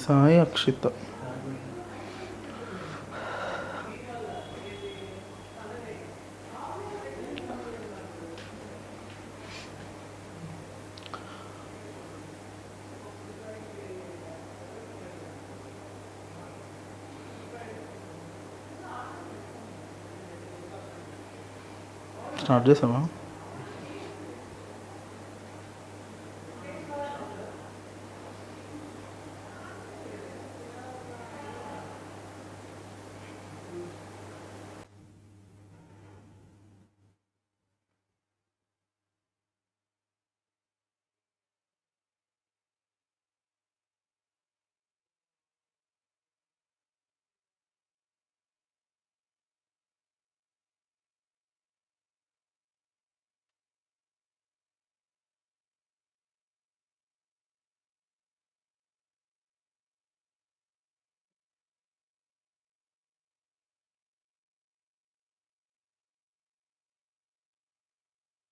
Sai Akshita. Start చేసామా?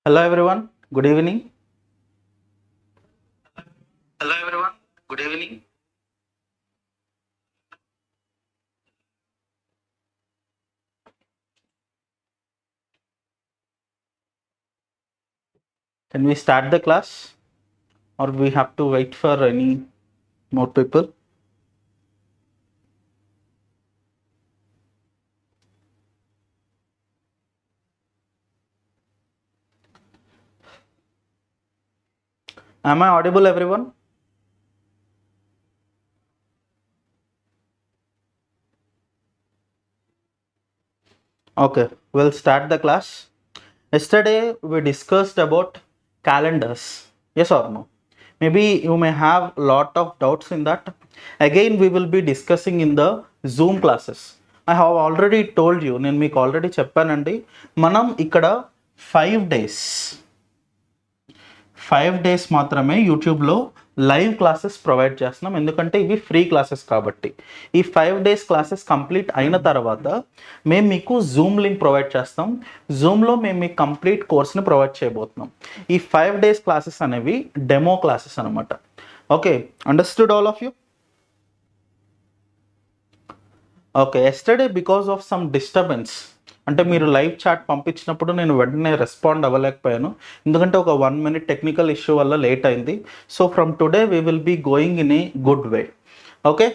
Hello everyone, good evening. Hello everyone, good evening. Can we start the class or we have to wait for any more people? Am I audible everyone? Okay, we'll start the class. Yesterday we discussed about calendars. Yes or no? Maybe you may have a lot of doubts in that. Again we will be discussing in the Zoom classes. I have already told you, నేను మీకు already చెప్పానండి, మనం ఇక్కడ 5 days మాత్రమే యూట్యూబ్లో live classes provide చేస్తున్నాం. ఎందుకంటే ఇవి ఫ్రీ క్లాసెస్ కాబట్టి. ఈ 5 days క్లాసెస్ కంప్లీట్ అయిన తర్వాత మేము మీకు జూమ్ లింక్ ప్రొవైడ్ చేస్తాం. జూమ్లో మేము మీకు కంప్లీట్ కోర్స్ని ప్రొవైడ్ చేయబోతున్నాం. ఈ 5 days క్లాసెస్ అనేవి డెమో క్లాసెస్ అనమాట. Okay, understood all of you? Okay, yesterday because of some disturbance, అంటే మీరు లైవ్ చాట్ పంపించినప్పుడు నేను వెంటనే రెస్పాండ్ అవ్వలేకపోయాను, ఎందుకంటే ఒక 1 minute టెక్నికల్ ఇష్యూ వల్ల లేట్ అయింది. So from today we will be going in a good way. Okay,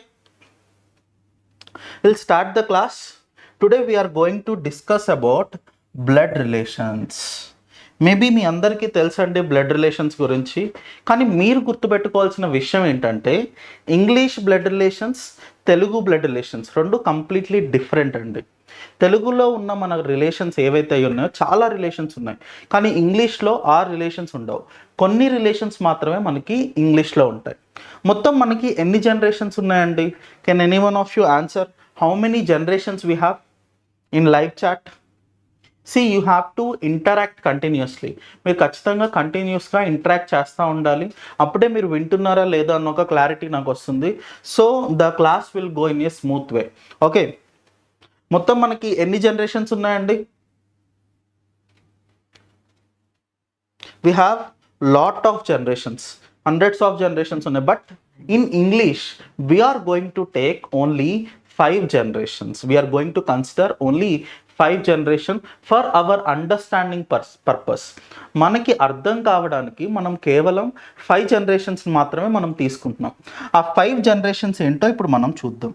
will start the class. Today we are going to discuss about blood relations. Maybe మీ అందరికీ తెలుసండి బ్లడ్ రిలేషన్స్ గురించి, కానీ మీరు గుర్తుపెట్టుకోవాల్సిన విషయం ఏంటంటే English blood relations, Telugu blood relations రెండు కంప్లీట్లీ డిఫరెంట్ అండి. తెలుగులో ఉన్న మన రిలేషన్స్ ఏవైతే ఉన్నాయో చాలా రిలేషన్స్ ఉన్నాయి, కానీ ఇంగ్లీష్లో ఆ రిలేషన్స్ ఉండవు. కొన్ని రిలేషన్స్ మాత్రమే మనకి ఇంగ్లీష్లో ఉంటాయి. మొత్తం మనకి ఎన్ని జనరేషన్స్ ఉన్నాయండి? Can any one of you answer how many generations we have in live chat? See, you have to interact continuously. మీరు ఖచ్చితంగా కంటిన్యూస్గా ఇంటరాక్ట్ చేస్తూ ఉండాలి, అప్పుడే మీరు వింటున్నారా లేదా అన్న ఒక క్లారిటీ నాకు వస్తుంది. So the class will go in a smooth way. Okay, మొత్తం మనకి ఎన్ని జనరేషన్స్ ఉన్నాయండి? We have lot of generations, hundreds of generations ఉన్నాయి. But in English we are going to take only 5 generations. We are going to consider only 5 generation for our understanding purpose. మనకి అర్థం కావడానికి మనం కేవలం 5 generations మాత్రమే మనం తీసుకుంటున్నాం. ఆ 5 generations ఏంటో ఇప్పుడు మనం చూద్దాం.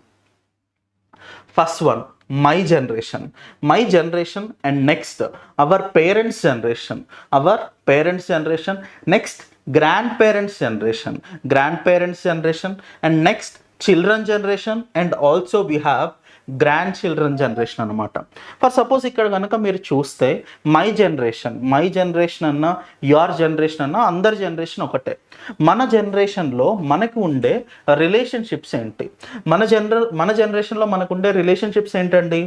First one, my generation. My generation and next hour parents generation. Our parents generation, next grand parents generation. Grand parents generation and next children generation and also we have grand children generation అనమాట. For suppose ఇక్కడ కనుక మీరు చూస్తే my generation అన్న your generation అన్న అందరి generation ఒకటే. మన జనరేషన్లో మనకు ఉండే రిలేషన్షిప్స్ ఏంటి? మన జనరేషన్లో మనకు ఉండే రిలేషన్షిప్స్ ఏంటండి?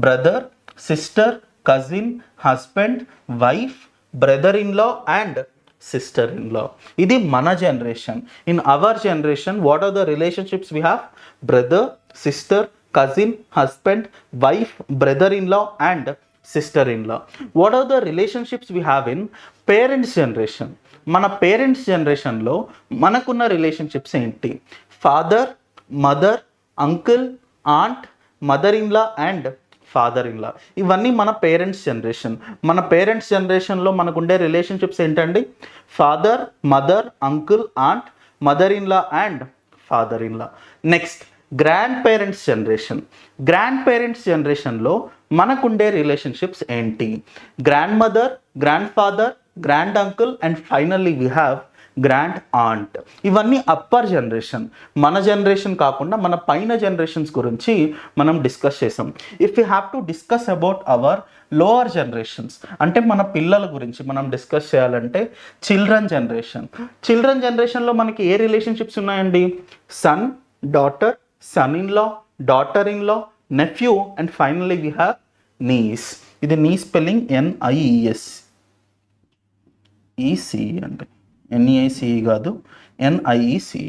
Brother, sister, cousin, husband, wife, brother in law and sister in law. ఇది మన generation. In our generation what are the relationships we have? బ్రదర్, సిస్టర్, cousin, husband, wife, brother-in-law and sister-in-law. What are the relationships we have in parents generation? మన parents జనరేషన్లో మనకున్న relationships ఏంటి? Father, mother, uncle, aunt, mother in law and father in law. ఇవన్నీ మన parents generation. మన parents జనరేషన్లో మనకు ఉండే రిలేషన్షిప్స్ ఏంటండి? Father, mother, uncle, aunt, mother in law and father in law. Next grand parents generation. Grandparents జనరేషన్లో మనకుండే relationships ఏంటి? Grandmother, grandfather, grand uncle and finally we have grand aunt. ఇవన్నీ upper generation. మన generation కాకుండా మన పైన generations గురించి మనం డిస్కస్ చేసాం. If you have to discuss about our lower generations, అంటే మన పిల్లల గురించి మనం డిస్కస్ చేయాలంటే చిల్డ్రన్ జనరేషన్. చిల్డ్రన్ జనరేషన్లో మనకి ఏ రిలేషన్షిప్స్ ఉన్నాయండి? Son, daughter, son in law, daughter in law, nephew and finally we have niece. ఇది నీ స్పెల్లింగ్ ఎన్ఐఈఎస్, ఈసి అంటే ఎన్ఈఐసి కాదు, N I E C.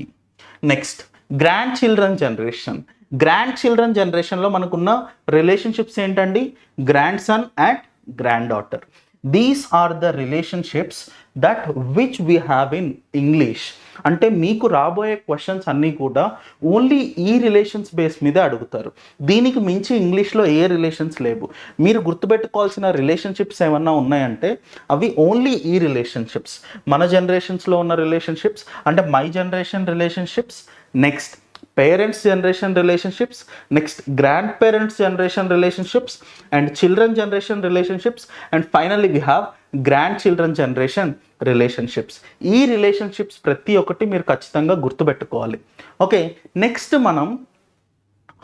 Next grand children generation. Grand children జనరేషన్లో మనకున్న రిలేషన్షిప్స్ ఏంటండి? Grand son and grand daughter. These are the relationships that which we have in English. అంటే మీకు రాబోయే questions అన్నీ కూడా ఓన్లీ ఈ రిలేషన్స్ బేస్ మీద అడుగుతారు. దీనికి మించి ఇంగ్లీష్లో ఏ రిలేషన్స్ లేవు. మీరు గుర్తుపెట్టుకోవాల్సిన రిలేషన్షిప్స్ ఏమన్నా ఉన్నాయంటే అవి ఓన్లీ ఈ రిలేషన్షిప్స్. మన జనరేషన్స్లో ఉన్న రిలేషన్షిప్స్ అంటే my generation relationships, next parents generation relationships, next grand parents generation relationships and children generation relationships and finally we have grand children generation relationships. ఈ రిలేషన్షిప్స్ ప్రతి ఒక్కటి మీరు ఖచ్చితంగా గుర్తుపెట్టుకోవాలి. ఓకే, నెక్స్ట్ మనం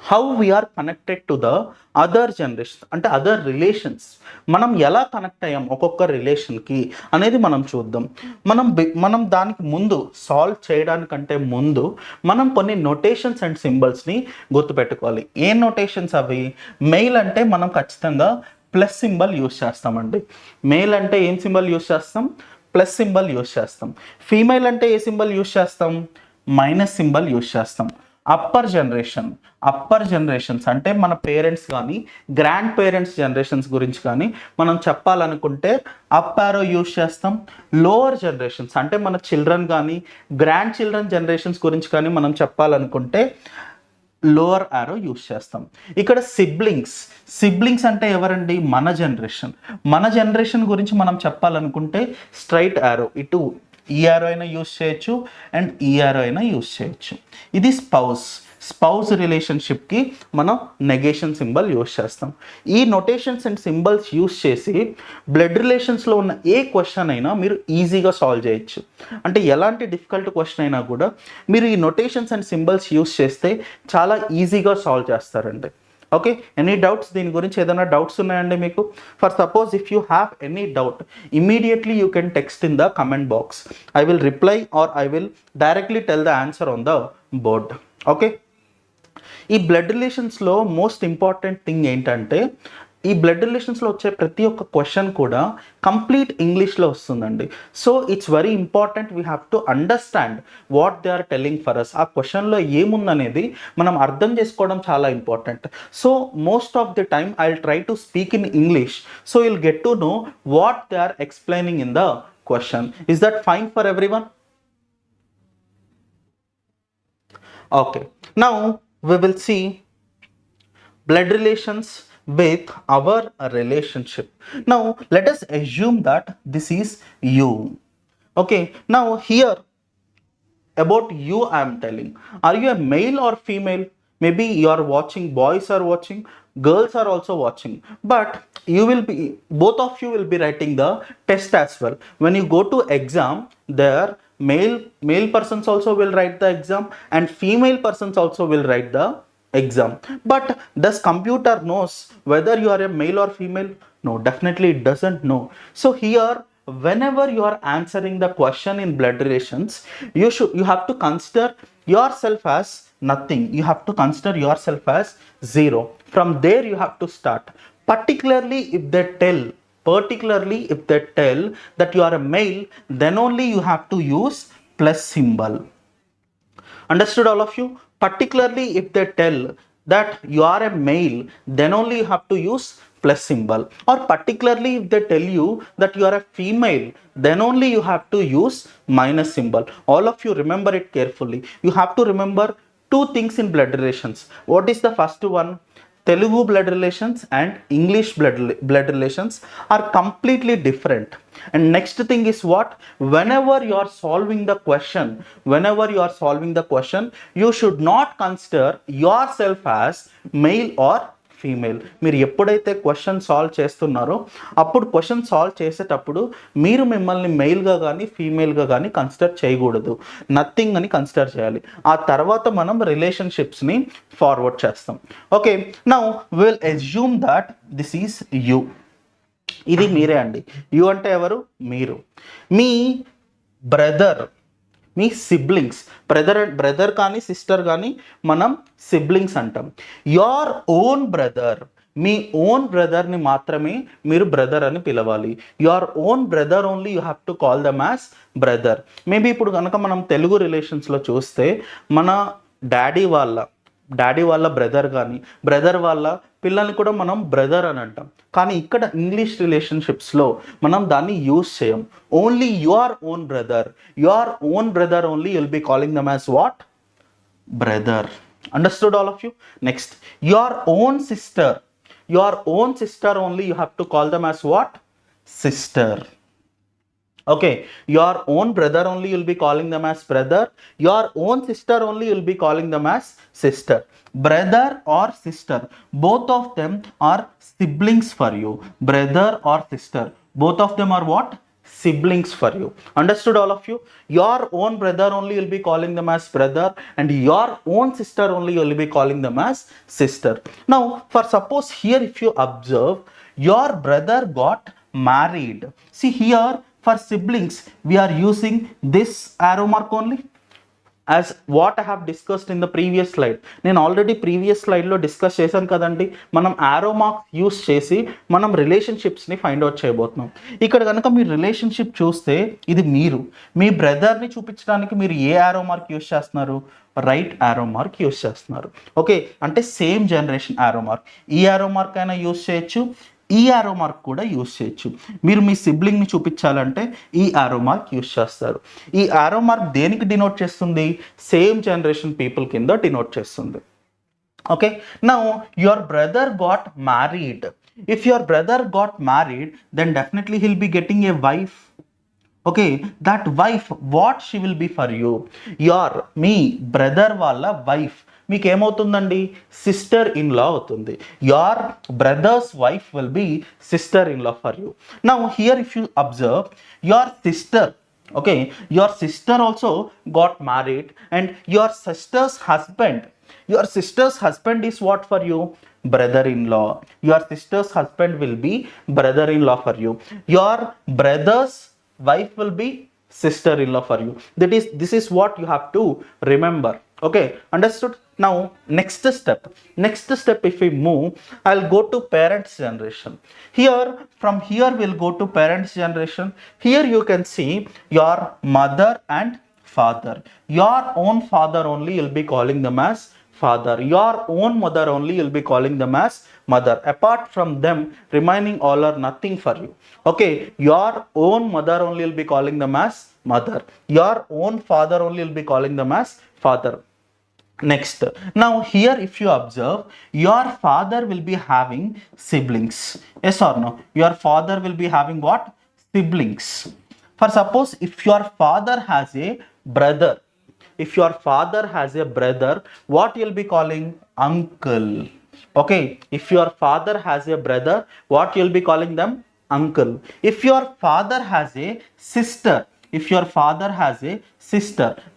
how we are connected to the other generation అంటే other relations. మనం ఎలా కనెక్ట్ అయ్యాం ఒక్కొక్క రిలేషన్కి అనేది మనం చూద్దాం. మనం దానికి ముందు సాల్వ్ చేయడానికంటే ముందు మనం కొన్ని నొటేషన్స్ అండ్ సింబల్స్ని గుర్తుపెట్టుకోవాలి. ఏ నొటేషన్స్ అవి? మెయిల్ అంటే మనం ఖచ్చితంగా ప్లస్ సింబల్ యూస్ చేస్తామండి. మెయిల్ అంటే ఏం సింబల్ యూస్ చేస్తాం? ప్లస్ సింబల్ యూస్ చేస్తాం. ఫీమేల్ అంటే ఏ సింబల్ యూస్ చేస్తాం? మైనస్ సింబల్ యూస్ చేస్తాం. అప్పర్ జనరేషన్స్ అంటే మన పేరెంట్స్ కానీ గ్రాండ్ పేరెంట్స్ జనరేషన్స్ గురించి కానీ మనం చెప్పాలనుకుంటే అప్ యారో యూస్ చేస్తాం. లోవర్ జనరేషన్స్ అంటే మన చిల్డ్రన్ కానీ గ్రాండ్ చిల్డ్రన్ జనరేషన్స్ గురించి కానీ మనం చెప్పాలనుకుంటే లోవర్ యారో యూస్ చేస్తాం. ఇక్కడ సిబ్లింగ్స్ అంటే ఎవరండి? మన జనరేషన్ గురించి మనం చెప్పాలనుకుంటే స్ట్రైట్ యారో, ఇటు ఈ యారో అయినా యూస్ చేయొచ్చు అండ్ ఈ యారో అయినా యూస్ చేయొచ్చు. ఇది స్పౌస్ రిలేషన్షిప్కి మనం నెగేషన్ సింబల్ యూస్ చేస్తాం. ఈ నొటేషన్స్ అండ్ సింబల్స్ యూస్ చేసి బ్లడ్ రిలేషన్స్లో ఉన్న ఏ క్వశ్చన్ అయినా మీరు ఈజీగా సాల్వ్ చేయొచ్చు. అంటే ఎలాంటి డిఫికల్ట్ క్వశ్చన్ అయినా కూడా మీరు ఈ నొటేషన్స్ అండ్ సింబల్స్ యూస్ చేస్తే చాలా ఈజీగా సాల్వ్ చేస్తారండి. Okay, any doubts? దీని గురించి ఏదైనా డౌట్స్ ఉన్నాయండి మీకు? For suppose if you have any doubt immediately you can text in the comment box. I will reply or I will directly tell the answer on the board. Okay, ఈ blood రిలేషన్స్లో most important thing ఏంటంటే ఈ blood రిలేషన్స్లో వచ్చే ప్రతి ఒక్క question కూడా complete ఇంగ్లీష్లో వస్తుందండి. So it's very important we have to understand what they are telling for us. ఆ క్వశ్చన్లో ఏముందనేది మనం అర్థం చేసుకోవడం చాలా important. So most of the time I will try to speak in English so will get to know what they are explaining in the question. Is that fine for everyone? Okay, now we will see blood relations with our relationship. Now let us assume that this is you. Okay, now here about you I am telling, are you a male or female? Maybe you are watching, boys are watching, girls are also watching, but you will be, both of you will be writing the test as well. When you go to exam, there male persons also will write the exam and female persons also will write the exam. But does computer knows whether you are a male or female? No, definitely it doesn't know. So here whenever you are answering the question in blood relations, you have to consider yourself as nothing. You have to consider yourself as zero. From there you have to start. Particularly if they tell that you are a male, then only you have to use plus symbol. Understood all of you? Particularly if they tell that you are a male, then only you have to use plus symbol. Or particularly if they tell you that you are a female, then only you have to use minus symbol. All of you remember it carefully. You have to remember two things in blood relations. What is the first one? Telugu blood relations and English blood relations are completely different. And next thing is what? Whenever you are solving the question, you should not consider yourself as male or female. మీరు ఎప్పుడైతే question solve చేస్తున్నారో అప్పుడు question solve చేసేటప్పుడు మీరు మిమ్మల్ని మెయిల్గా కానీ ఫీమేల్గా కానీ కన్సిడర్ చేయకూడదు, నథింగ్ అని కన్సిడర్ చేయాలి. ఆ తర్వాత మనం రిలేషన్షిప్స్ని ఫార్వర్డ్ చేస్తాం. Okay, now will assume that this is you. ఇది మీరే అండి. యూ అంటే ఎవరు? మీరు. మీ బ్రదర్, మీ సిబ్లింగ్స్, బ్రదర్ కానీ సిస్టర్ కానీ మనం సిబ్లింగ్స్ అంటాం. యోర్ ఓన్ బ్రదర్, మీ ఓన్ బ్రదర్ని మాత్రమే మీరు బ్రదర్ అని పిలవాలి. Your own brother only you have to call them as brother. Maybe ఇప్పుడు కనుక మనం తెలుగు రిలేషన్స్లో చూస్తే మన డాడీ వాళ్ళ బ్రదర్ కానీ బ్రదర్ వాళ్ళ పిల్లల్ని కూడా మనం బ్రదర్ అని అంటాం. కానీ ఇక్కడ ఇంగ్లీష్ రిలేషన్షిప్స్లో మనం దాన్ని యూజ్ చేయం. Only your own brother only you'll be calling them as what? Brother. Understood all of you? Next, your own sister only you have to call them as what? Sister. Okay, your own brother only you'll be calling them as brother. Your own sister only you'll be calling them as sister. Brother or sister, both of them are siblings for you. Brother or sister, both of them are what? Siblings for you. Understood all of you? Your own brother only you'll be calling them as brother, and your own sister only you'll be calling them as sister. Now, for suppose here if you observe, your brother got married. See here, for siblings we are using this arrow mark only, as what I have discussed in the previous slide. నేను already previous స్లైడ్లో discuss చేశాను కదండి. మనం arrow mark use చేసి మనం రిలేషన్షిప్స్ని find out చేయబోతున్నాం. ఇక్కడ కనుక మీరు రిలేషన్షిప్ చూస్తే ఇది మీరు మీ బ్రదర్ని చూపించడానికి మీరు ఏ యారో మార్క్ యూస్ చేస్తున్నారు? రైట్ యారో మార్క్ యూస్ చేస్తున్నారు. ఓకే, అంటే సేమ్ జనరేషన్ యారో మార్క్. ఈ యారో మార్క్ అయినా యూస్ చేయొచ్చు, ఈ యారో మార్క్ కూడా యూస్ చేయొచ్చు. మీరు మీ సిబ్లింగ్ని చూపించాలంటే ఈ యారో మార్క్ యూస్ చేస్తారు. ఈ యారో మార్క్ దేనికి డినోట్ చేస్తుంది? సేమ్ జనరేషన్ పీపుల్ కింద డినోట్ చేస్తుంది. Okay, now your brother got married. If your brother got married, then definitely he'll be getting a wife. Okay, that wife what she will be for you? మీ brother వాళ్ళ wife మీకు ఏమవుతుందండి? Sister in law అవుతుంది. Your brother's wife will be sister in law for you. Now here if you observe, your sister, okay, your sister also got married, and your sister's husband is what for you? Brother-in-law. Your sister's husband will be brother-in-law for you. Your brother's wife will be sister-in-law for you. This is what you have to remember. Okay, understood? Now next step if we move, I'll go to parents generation. From here we'll go to parents generation. Here you can see your mother and father. Your own father only you'll be calling them as father. Your own mother only you'll be calling them as mother. Apart from them, remaining all are nothing for you. Okay, your own mother only you'll be calling them as mother. Your own father only you'll be calling them as father. Next, now here if you observe, your father will be having siblings. Yes or no? Your father will be having what? Siblings. For suppose if your father has a brother, what you'll be calling? Uncle. Okay, if your father has a brother, what you'll be calling them? Uncle. If your father has a sister,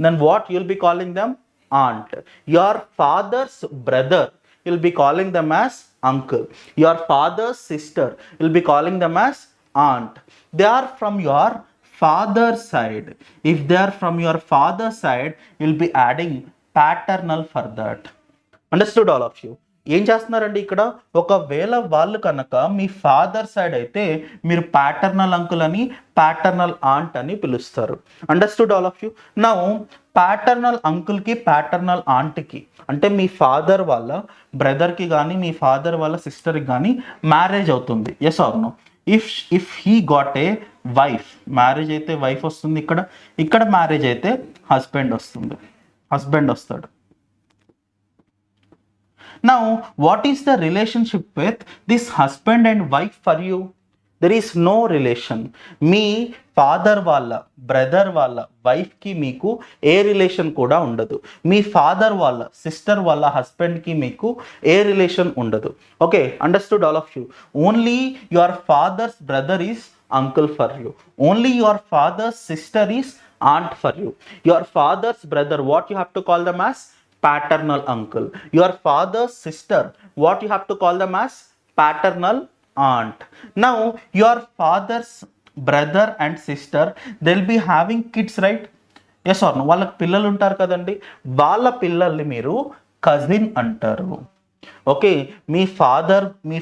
then what you'll be calling them? Aunt. Your father's brother, you'll be calling them as uncle. Your father's sister, you'll be calling them as aunt. They are from your father's side. If they are from your father's side, you'll be adding paternal for that. Understood all of you? ఏం చేస్తున్నారండి ఇక్కడ? ఒకవేళ వాళ్ళు కనుక మీ father side అయితే మీరు paternal uncle అని, paternal aunt అని పిలుస్తారు. Understood all of you? Now paternal అంకుల్కి, ప్యాటర్నల్ ఆంట్కి అంటే మీ ఫాదర్ వాళ్ళ బ్రదర్కి కానీ మీ ఫాదర్ వాళ్ళ సిస్టర్కి కానీ మ్యారేజ్ అవుతుంది. Yes or no? If he got a wife, marriage అయితే వైఫ్ వస్తుంది, ఇక్కడ మ్యారేజ్ అయితే హస్బెండ్ వస్తాడు. Now, what is the relationship with this husband and wife for you? There is no relation. మీ ఫాదర్ వాళ్ళ బ్రదర్ వాళ్ళ వైఫ్కి మీకు ఏ రిలేషన్ కూడా ఉండదు. మీ ఫాదర్ వాళ్ళ సిస్టర్ వాళ్ళ హస్బెండ్కి మీకు ఏ రిలేషన్ ఉండదు. Okay, understood all of you. Only your father's brother is uncle for you. Only your father's sister is aunt for you. Your father's brother, what you have to call them as? Paternal uncle. Your father's sister, what you have to call them as? Paternal aunt. Now, your father's brother and sister, they'll be having kids, right? Yes or no? వాళ్ళకి పిల్లలు ఉంటారు కదండి, వాళ్ళ పిల్లల్ని మీరు cousin అంటారు. Okay, మీ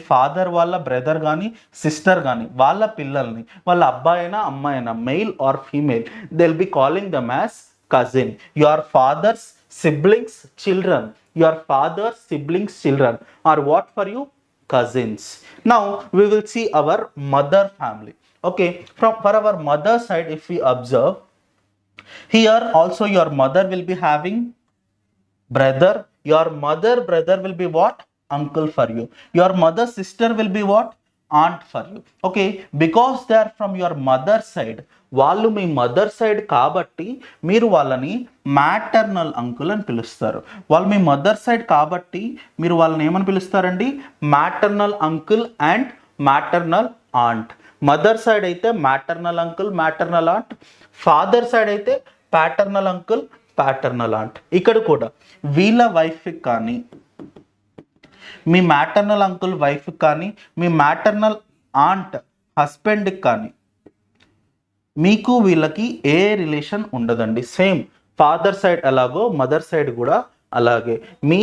father వాళ్ళ బ్రదర్ కానీ సిస్టర్ కానీ వాళ్ళ పిల్లల్ని, వాళ్ళ అబ్బాయి అయినా అమ్మాయి అయినా, male or female, they will be calling them as cousin. Your father's siblings children, your father's siblings children are what for you? cousins. Now we will see our mother family. Okay, for our mother side, if we observe here also, your mother will be having brother. Your mother brother will be what? Uncle for you. Your mother sister will be what? Aunt for you. Okay, because they are from your mother side, వాళ్ళు మీ mother side కాబట్టి మీరు వాళ్ళని maternal uncle అని పిలుస్తారు. వాళ్ళు మీ mother side కాబట్టి మీరు వాళ్ళని ఏమని పిలుస్తారండి? Maternal uncle and maternal aunt. Mother side అయితే maternal uncle maternal aunt, father side అయితే ప్యాటర్నల్ అంకుల్ ప్యాటర్నల్ ఆంట్. ఇక్కడ కూడా వీళ్ళ వైఫ్కి కానీ, మీ మ్యాటర్నల్ అంకుల్ వైఫ్కి కానీ, మీ మ్యాటర్నల్ ఆంట్ హస్బెండ్కి కానీ మీకు వీళ్ళకి ఏ రిలేషన్ ఉండదండి. సేమ్ ఫాదర్ సైడ్ ఎలాగో మదర్ సైడ్ కూడా అలాగే. మీ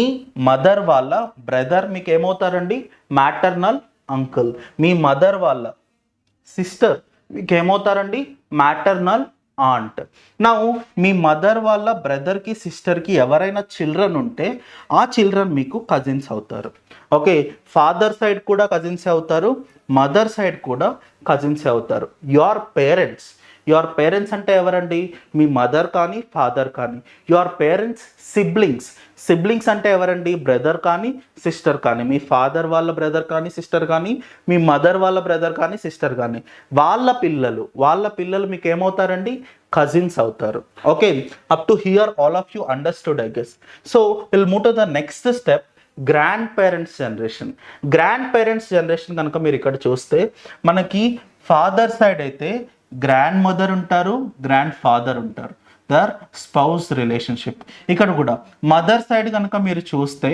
మదర్ వాళ్ళ బ్రదర్ మీకు ఏమవుతారండి? Maternal uncle. మీ మదర్ వాళ్ళ సిస్టర్ మీకు ఏమవుతారండి? Maternal aunt. నా మీ మదర్ వాళ్ళ బ్రదర్కి సిస్టర్కి ఎవరైనా చిల్డ్రన్ ఉంటే ఆ చిల్డ్రన్ మీకు కజిన్స్ అవుతారు. ఓకే, ఫాదర్ సైడ్ కూడా కజిన్స్ అవుతారు, మదర్ సైడ్ కూడా కజిన్స్ అవుతారు. యువర్ పేరెంట్స్ అంటే ఎవరండి? మీ మదర్ కానీ ఫాదర్ కానీ. యువర్ పేరెంట్స్ సిబ్లింగ్స్ అంటే ఎవరండి? బ్రదర్ కానీ సిస్టర్ కానీ. మీ ఫాదర్ వాళ్ళ బ్రదర్ కానీ సిస్టర్ కానీ, మీ మదర్ వాళ్ళ బ్రదర్ కానీ సిస్టర్ కానీ, వాళ్ళ పిల్లలు మీకు ఏమవుతారండి? కజిన్స్ అవుతారు. Okay, up to hear all of you understood, I guess. So will move to the next step, grand parents generation కనుక మీరు ఇక్కడ చూస్తే మనకి ఫాదర్ సైడ్ అయితే గ్రాండ్ మదర్ ఉంటారు, గ్రాండ్ ఫాదర్ ఉంటారు, దర్ స్పౌస్ రిలేషన్షిప్. ఇక్కడ కూడా మదర్ సైడ్ కనుక మీరు చూస్తే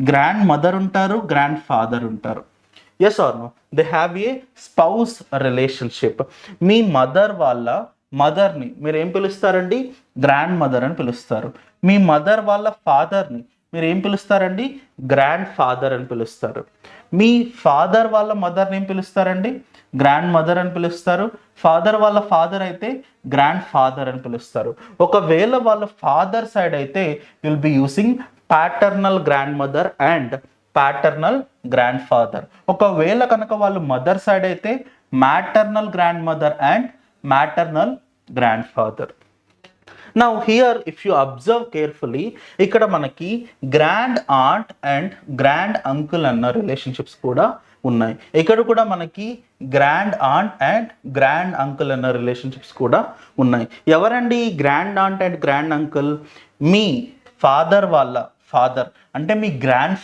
గ్రాండ్ మదర్ ఉంటారు, గ్రాండ్ ఫాదర్ ఉంటారు. Yes or no? They have a spouse relationship. మీ మదర్ వాళ్ళ మదర్ని మీరు ఏం పిలుస్తారండి? గ్రాండ్ మదర్ అని పిలుస్తారు. మీ మదర్ వాళ్ళ ఫాదర్ని మీరు ఏం పిలుస్తారండి? గ్రాండ్ ఫాదర్ అని పిలుస్తారు. మీ ఫాదర్ వాళ్ళ మదర్ని ఏం పిలుస్తారండి? గ్రాండ్ మదర్ అని పిలుస్తారు. ఫాదర్ వాళ్ళ ఫాదర్ అయితే గ్రాండ్ ఫాదర్ అని పిలుస్తారు. ఒకవేళ వాళ్ళ ఫాదర్ సైడ్ అయితే will be using paternal grand mother and paternal grand father. ఒకవేళ కనుక వాళ్ళు మదర్ సైడ్ అయితే maternal grand mother and maternal grand father. Now here if you observe carefully, ఇక్కడ మనకి grand aunt and grand uncle అన్న relationships కూడా ఉన్నాయి. ఇక్కడ కూడా మనకి grand aunt and grand uncle అన్న రిలేషన్షిప్స్ కూడా ఉన్నాయి. ఎవరండి grand aunt and grand uncle? మీ ఫాదర్ వాళ్ళ ఫాదర్ అంటే మీ గ్రాండ్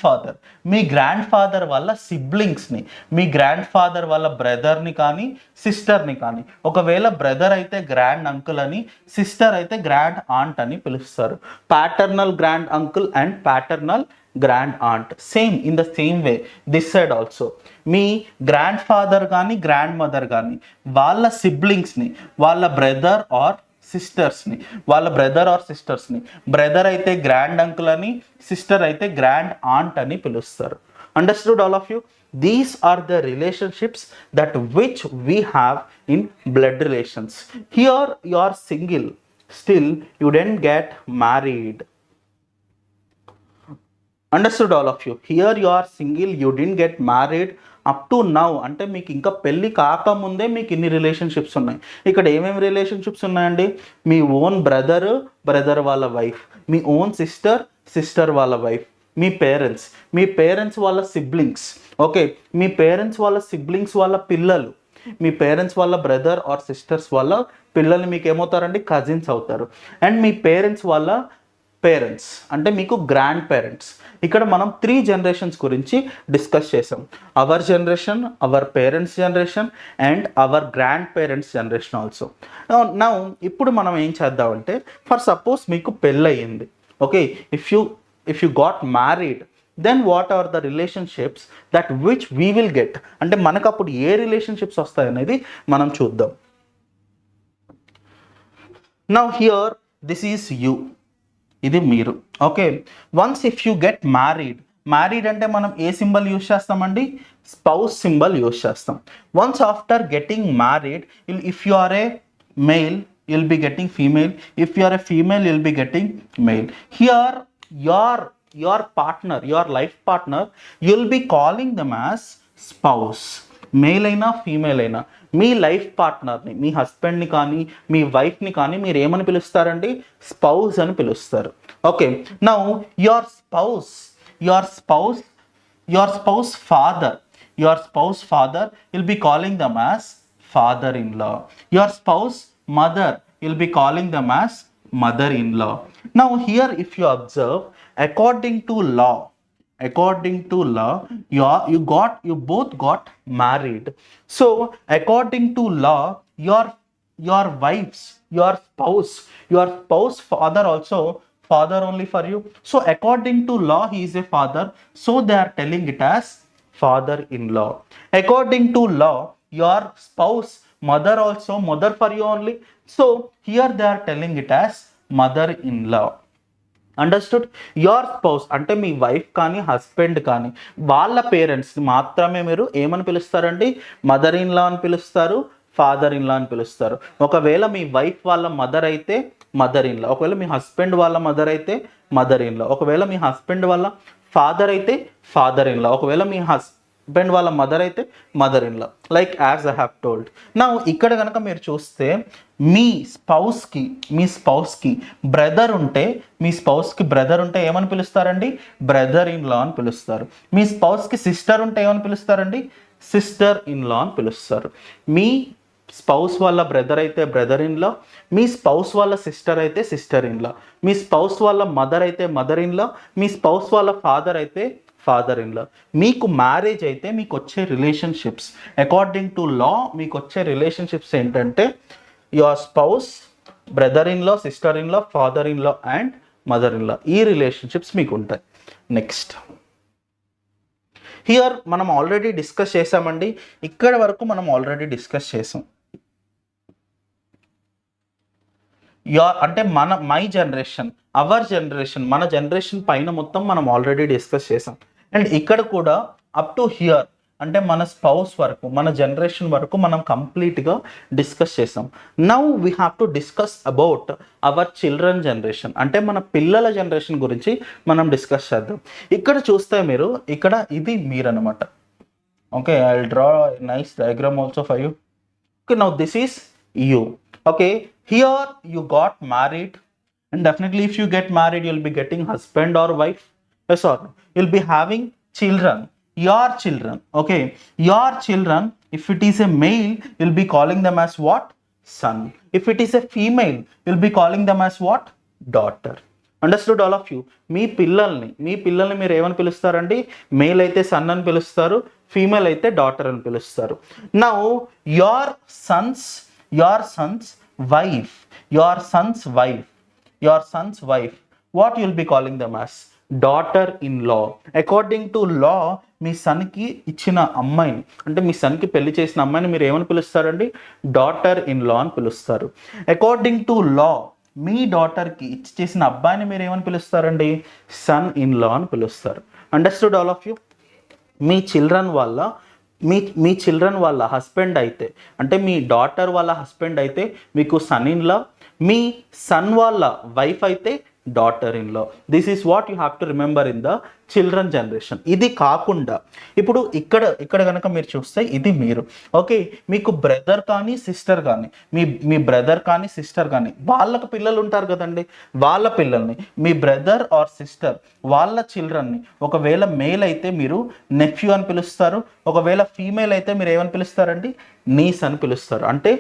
ఫాదర్ వాళ్ళ సిబ్లింగ్స్ని, మీ గ్రాండ్ ఫాదర్ వాళ్ళ బ్రదర్ని కానీ సిస్టర్ని కానీ, ఒకవేళ బ్రదర్ అయితే గ్రాండ్ అంకుల్ అని, సిస్టర్ అయితే గ్రాండ్ ఆంట్ అని పిలుస్తారు. Paternal grand uncle and paternal grand aunt. Same in the same way this side also. మీ గ్రాండ్ ఫాదర్ కానీ గ్రాండ్ మదర్ కానీ వాళ్ళ సిబ్లింగ్స్ని, వాళ్ళ బ్రదర్ ఆర్ సిస్టర్స్ని, బ్రదర్ అయితే గ్రాండ్ అంకుల్ అని, సిస్టర్ అయితే గ్రాండ్ ఆంట్ అని పిలుస్తారు. Understood all of you? These are the relationships that which we have in blood relations. Here you are single, still you didn't get married. Understood all of you? Here you are single, you didn't get married up to now. అంటే మీకు ఇంకా పెళ్ళి కాకముందే మీకు ఇన్ని relationships ఉన్నాయి. ఇక్కడ ఏమేమి రిలేషన్షిప్స్ ఉన్నాయండి? మీ ఓన్ బ్రదర్ వాళ్ళ వైఫ్, మీ ఓన్ సిస్టర్ వాళ్ళ వైఫ్, మీ పేరెంట్స్ వాళ్ళ సిబ్లింగ్స్, ఓకే, మీ పేరెంట్స్ వాళ్ళ సిబ్లింగ్స్ వాళ్ళ పిల్లలు, మీ పేరెంట్స్ వాళ్ళ బ్రదర్ ఆర్ సిస్టర్స్ వాళ్ళ పిల్లలు మీకు ఏమవుతారండి, కజిన్స్ అవుతారు. అండ్ మీ పేరెంట్స్ వాళ్ళ పేరెంట్స్ అంటే మీకు గ్రాండ్ పేరెంట్స్. ఇక్కడ మనం 3 జనరేషన్స్ గురించి డిస్కస్ చేసాం. Our generation, our parents generation and our grand parents generation also. నా ఇప్పుడు మనం ఏం చేద్దామంటే, ఫర్ సపోజ్ మీకు పెళ్ళయింది, okay, if you got married, then what are the relationships that which we will get, అంటే మనకు అప్పుడు ఏ రిలేషన్షిప్స్ వస్తాయనేది మనం చూద్దాం. Now here this is you, ఇది మీరు, okay. Once if you get married అంటే మనం ఏ సింబల్ యూజ్ చేస్తామండి, స్పౌస్ సింబల్ యూజ్ చేస్తాం. Once after getting married, if you are a male you'll be getting female, if you are a female you'll be getting male. Here your partner, your life partner, you'll be calling them as spouse. Male అయినా female అయినా మీ life పార్ట్నర్ని, మీ హస్బెండ్ని కానీ మీ వైఫ్ని కానీ మీరు ఏమని పిలుస్తారండి, spouse అని పిలుస్తారు. Okay, now your spouse father will be calling them as father in law. Your spouse mother, you'll be calling them as mother-in-law. Now here if you observe, according to law, you both got married. So according to law, your wives, your spouse father also father only for you. So according to law he is a father, so they are telling it as father-in-law. According to law, your spouse mother also mother for you only, so here they are telling it as mother-in-law. Understood. Your spouse అంటే మీ wife కానీ husband కానీ వాళ్ళ parents మాత్రమే మీరు ఏమని పిలుస్తారండి, mother in law అని పిలుస్తారు, ఫాదర్ ఇన్ లా అని పిలుస్తారు. ఒకవేళ మీ వైఫ్ వాళ్ళ మదర్ అయితే మదర్ ఇన్ లా, ఒకవేళ మీ హస్బెండ్ వాళ్ళ మదర్ అయితే మదర్ ఇన్ లా, ఒకవేళ మీ హస్బెండ్ వాళ్ళ ఫాదర్ అయితే ఫాదర్ ఇన్ లా, ఒకవేళ మీ హస్బెండ్ వాళ్ళ మదర్ అయితే mother in law, like as I have told. నా ఇక్కడ కనుక మీరు చూస్తే మీ స్పౌస్కి బ్రదర్ ఉంటే, ఏమని పిలుస్తారండి, బ్రదర్ ఇన్ లా అని పిలుస్తారు. మీ స్పౌస్కి సిస్టర్ ఉంటే ఏమని పిలుస్తారండి, సిస్టర్ ఇన్ లా అని పిలుస్తారు. మీ స్పౌస్ వాళ్ళ బ్రదర్ అయితే బ్రదర్ ఇన్ లా, మీ స్పౌస్ వాళ్ళ సిస్టర్ అయితే సిస్టర్ ఇన్ లా, మీ స్పౌస్ వాళ్ళ మదర్ అయితే మదర్ ఇన్ లా, మీ స్పౌస్ వాళ్ళ ఫాదర్ అయితే ఫాదర్ ఇన్ లా. మీకు మ్యారేజ్ అయితే మీకు వచ్చే రిలేషన్షిప్స్ అకార్డింగ్ టు లా, మీకు వచ్చే రిలేషన్షిప్స్ ఏంటంటే your spouse, brother in law, sister in law, father in law and mother in law, ఈ రిలేషన్షిప్స్ మీకు ఉంటాయి. నెక్స్ట్ హియర్ మనం ఆల్రెడీ డిస్కస్ చేసామండి, ఇక్కడ వరకు మనం ఆల్రెడీ డిస్కస్ చేసాం. అంటే మై జనరేషన్, అవర్ జనరేషన్, మన జనరేషన్ పైన మొత్తం మనం ఆల్రెడీ డిస్కస్ చేసాం. అండ్ ఇక్కడ కూడా అప్ టు హియర్ అంటే మన స్పౌస్ వరకు, మన జనరేషన్ వరకు మనం కంప్లీట్గా డిస్కస్ చేసాం. Now we have to discuss about hour children generation, అంటే మన పిల్లల జనరేషన్ గురించి మనం డిస్కస్ చేద్దాం. ఇక్కడ చూస్తే మీరు, ఇక్కడ ఇది మీరనమాట. Okay, I will draw nice diagram also for you. Okay, now this is you. Okay, here you got married, and definitely if you get married you'll be getting husband or wife, yes or no, you'll be having children, your children. Okay, your children, if it is a male you'll be calling them as what, son. If it is a female you'll be calling them as what, daughter. Understood all of you. మీ పిల్లల్ని మీరు ఏమని పిలుస్తారండి, male అయితే sun అని పిలుస్తారు, female అయితే daughter అని పిలుస్తారు. Now your Sons wife, what you will be calling them as, daughter in law. According to law, మీ సన్కి ఇచ్చిన అమ్మాయిని, అంటే మీ సన్కి పెళ్లి చేసిన అమ్మాయిని మీరు ఏమని పిలుస్తారండి, డాటర్ ఇన్ లా అని పిలుస్తారు. అకార్డింగ్ టు లా, మీ డాటర్కి ఇచ్చి చేసిన అబ్బాయిని మీరు ఏమని పిలుస్తారండి, సన్ ఇన్ లా అని పిలుస్తారు. Understood all of you. మీ చిల్డ్రన్ వాళ్ళ హస్బెండ్ అయితే, అంటే మీ డాటర్ వాళ్ళ హస్బెండ్ అయితే మీకు సన్ ఇన్ లా, మీ సన్ వాళ్ళ వైఫ్ అయితే daughter in law. This is what you have to remember in the children generation. ఇది కాకుండా ఇప్పుడు ఇక్కడ కనుక మీరు చూస్తే ఇది మీరు, ఓకే, మీకు బ్రదర్ కానీ సిస్టర్ కానీ, మీ బ్రదర్ కానీ సిస్టర్ కానీ వాళ్ళకు పిల్లలు ఉంటారు కదండి, వాళ్ళ పిల్లల్ని మీ బ్రదర్ ఆర్ సిస్టర్ వాళ్ళ చిల్డ్రన్ని ఒకవేళ మేల్ అయితే మీరు నెఫ్యూ అని పిలుస్తారు, ఒకవేళ ఫీమేల్ అయితే మీరు ఏమని పిలుస్తారండి, నీస్ అని పిలుస్తారు. అంటే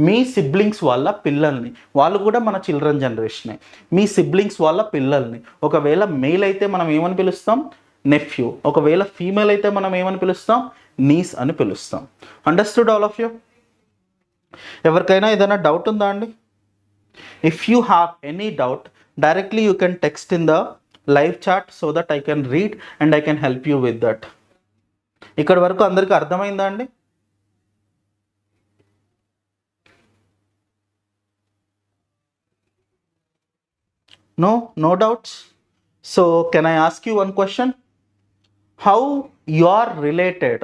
మీ సిబ్లింగ్స్ వాళ్ళ పిల్లల్ని, వాళ్ళు కూడా మన చిల్డ్రన్ జనరేషనే, మీ సిబ్లింగ్స్ వాళ్ళ పిల్లల్ని ఒకవేళ మేల్ అయితే మనం ఏమని పిలుస్తాం, నెఫ్యూ, ఒకవేళ ఫీమేల్ అయితే మనం ఏమని పిలుస్తాం, నీస్ అని పిలుస్తాం. Understood all of you? ఎవరికైనా ఏదైనా డౌట్ ఉందా అండి? If you have any doubt directly you can text in the live chat so that I can read and I can help you with that. ఇక్కడ వరకు అందరికీ అర్థమైందా అండి? No doubts? So can I ask you one question? How you are related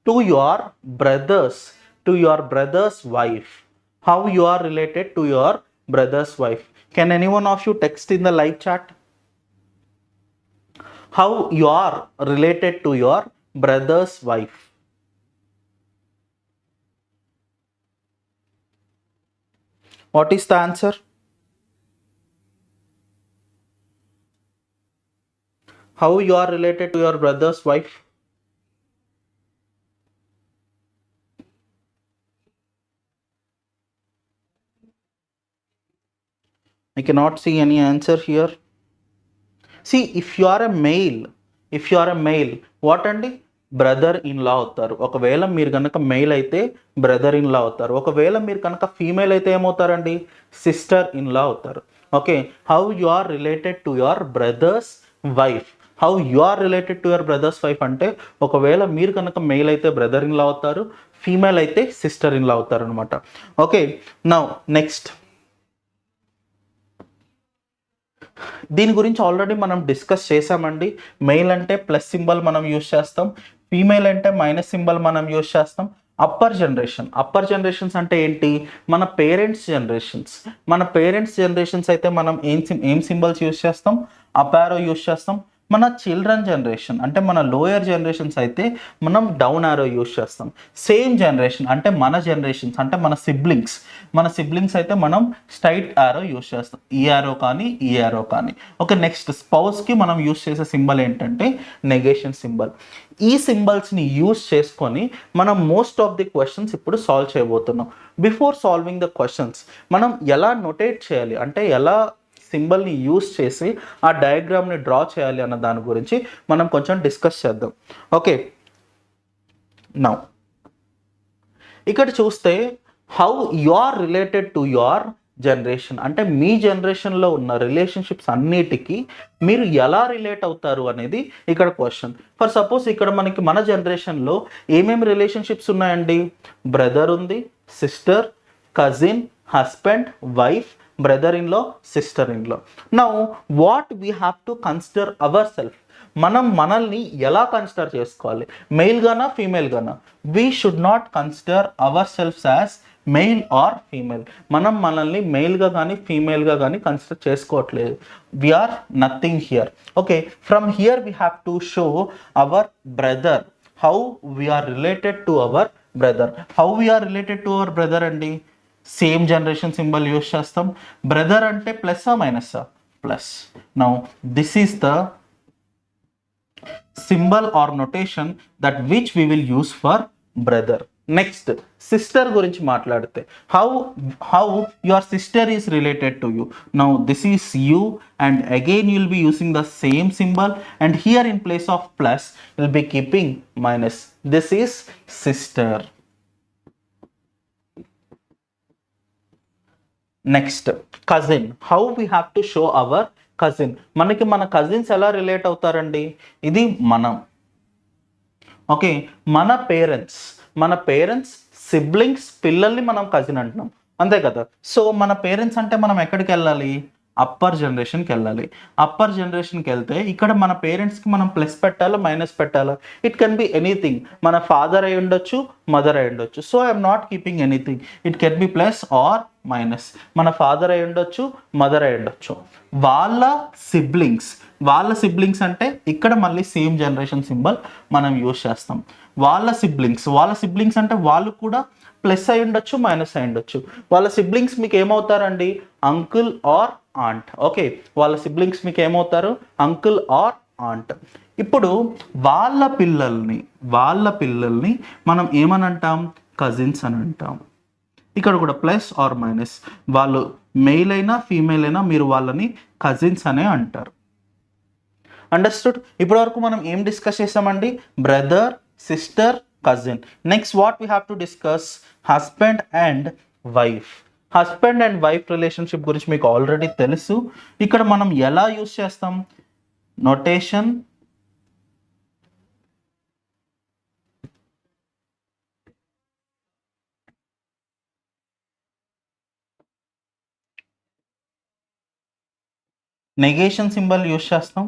to your brother's wife? How you are related to your brother's wife? Can anyone of you text in the live chat? How you are related to your brother's wife? What is the answer? How you are related to your brother's wife? I cannot see any answer here. See, if you are a male, what అండి, brother in law అవుతారు. ఒకవేళ మీరు కనుక mail అయితే brother in law అవుతారు, ఒకవేళ మీరు కనుక ఫీమేల్ అయితే ఏమవుతారండి, సిస్టర్ ఇన్ లా అవుతారు. Okay, how you are related to your brother's wife. How you are related to your brother's wife అంటే ఒకవేళ మీరు కనుక మెయిల్ అయితే బ్రదర్ ఇన్ లా అవుతారు, ఫీమేల్ అయితే సిస్టర్ ఇన్ లా అవుతారు అనమాట. ఓకే, నౌ నెక్స్ట్, దీని గురించి ఆల్రెడీ మనం డిస్కస్ చేసామండి. మెయిల్ అంటే ప్లస్ సింబల్ మనం యూజ్ చేస్తాం, ఫీమేల్ అంటే మైనస్ సింబల్ మనం యూజ్ చేస్తాం. అప్పర్ జనరేషన్స్ అంటే ఏంటి, మన పేరెంట్స్ జనరేషన్స్ అయితే మనం ఏం సింబల్స్ యూజ్ చేస్తాం, అప్ యారో యూజ్ చేస్తాం. మన చిల్డ్రన్ జనరేషన్ అంటే మన లోయర్ జనరేషన్స్ అయితే మనం డౌన్ యారో యూజ్ చేస్తాం. సేమ్ జనరేషన్ అంటే మన జనరేషన్స్ అంటే మన సిబ్లింగ్స్ అయితే మనం స్ట్రైట్ యారో యూజ్ చేస్తాం, ఈ యారో కానీ. ఓకే, నెక్స్ట్ స్పౌస్కి మనం యూజ్ చేసే సింబల్ ఏంటంటే నెగేషన్ సింబల్. ఈ సింబల్స్ని యూజ్ చేసుకొని మనం మోస్ట్ ఆఫ్ ది క్వశ్చన్స్ ఇప్పుడు సాల్వ్ చేయబోతున్నాం. బిఫోర్ సాల్వింగ్ ద క్వశ్చన్స్ మనం ఎలా నోటేట్ చేయాలి అంటే ఎలా సింబల్ని యూజ్ చేసి ఆ డయాగ్రామ్ని డ్రా చేయాలి అన్న దాని గురించి మనం కొంచెం డిస్కస్ చేద్దాం. ఓకే, నౌ ఇక్కడ చూస్తే how you are related to your generation అంటే మీ జనరేషన్లో ఉన్న రిలేషన్షిప్స్ అన్నిటికీ మీరు ఎలా రిలేట్ అవుతారు అనేది ఇక్కడ క్వశ్చన్. ఫర్ సపోజ్ ఇక్కడ మనకి మన జనరేషన్లో ఏమేమి రిలేషన్షిప్స్ ఉన్నాయండి, బ్రదర్ ఉంది, sister, cousin, husband, wife, brother in law, sister in law. Now what we have to consider ourselves, మనం మనల్ని ఎలా కన్సిడర్ చేసుకోవాలి, మెయిల్ గానా ఫీమేల్ గానా? We should not consider our selfs as male or female. మనం మనల్ని మెయిల్గా కానీ ఫీమేల్గా కానీ కన్సిడర్ చేసుకోవట్లేదు. We are nothing here. Okay, from here we have to show our brother, how we are related to our brother. How we are related to our brother అండి, same generation symbol use చేస్తాం. Brother అంటే ప్లస్సా మైనస్సా, plus. Now this is the symbol or notation that which we will use for brother. Next sister గురించి మాట్లాడితే how your sister is related to you. Now this is you and again you will be using the same symbol and here in place of plus will be keeping minus. This is sister. Next cousin, how we have to show hour cousin. మనకి మన cousins ఎలా relate అవుతారండి, ఇది మనం. Okay, మన parents siblings పిల్లల్ని మనం cousin అంటున్నాం, అంతే కదా. సో మన పేరెంట్స్ అంటే మనం ఎక్కడికి వెళ్ళాలి, అప్పర్ జనరేషన్కి వెళ్ళాలి. అప్పర్ జనరేషన్కి వెళ్తే ఇక్కడ మన పేరెంట్స్కి మనం ప్లస్ పెట్టాలా మైనస్ పెట్టాలా? It can be anything. మన ఫాదర్ అయి ఉండొచ్చు, మదర్ అయి ఉండొచ్చు. So I'm not keeping anything. It can be plus or minus. మన ఫాదర్ అయి ఉండొచ్చు, మదర్ అయి ఉండొచ్చు. వాళ్ళ సిబ్లింగ్స్ అంటే ఇక్కడ మళ్ళీ సేమ్ జనరేషన్ సింబల్ మనం యూజ్ చేస్తాం. వాళ్ళ సిబ్లింగ్స్ అంటే వాళ్ళు కూడా ప్లస్ అయి ఉండొచ్చు, మైనస్ అయి ఉండొచ్చు. వాళ్ళ సిబ్లింగ్స్ మీకు ఏమవుతారండి? Uncle or aunt. ఓకే, వాళ్ళ సిబ్లింగ్స్ మీకు ఏమవుతారు? Uncle or aunt. ఇప్పుడు వాళ్ళ పిల్లల్ని మనం ఏమని అంటాం? కజిన్స్ అని అంటాం. ఇక్కడ కూడా ప్లస్ ఆర్ మైనస్. వాళ్ళు మెయిల్ అయినా ఫీమేల్ అయినా మీరు వాళ్ళని కజిన్స్ అనే అంటారు. అండర్స్టూడ్? ఇప్పటి వరకు మనం ఏం డిస్కస్ చేసామండి? Brother, sister, cousin. Next what we have to discuss? Husband and wife. Husband and wife relationship గురించి మీకు ఆల్రెడీ తెలుసు. ఇక్కడ మనం ఎలా యూస్ చేస్తాం? నొటేషన్, నెగేషన్ సింబల్ యూస్ చేస్తాం.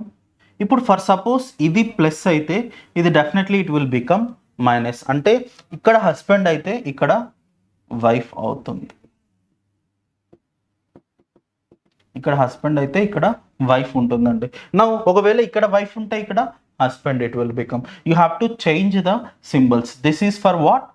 ఇప్పుడు ఫర్ సపోజ్ ఇది ప్లస్ అయితే ఇది definitely it will become minus. అంటే ఇక్కడ హస్బెండ్ అయితే ఇక్కడ వైఫ్ అవుతుంది. ఇక్కడ హస్బెండ్ అయితే ఇక్కడ వైఫ్ ఉంటుందండి. నా ఒకవేళ ఇక్కడ వైఫ్ ఉంటే ఇక్కడ husband it will become. You have to change the symbols. This is for what?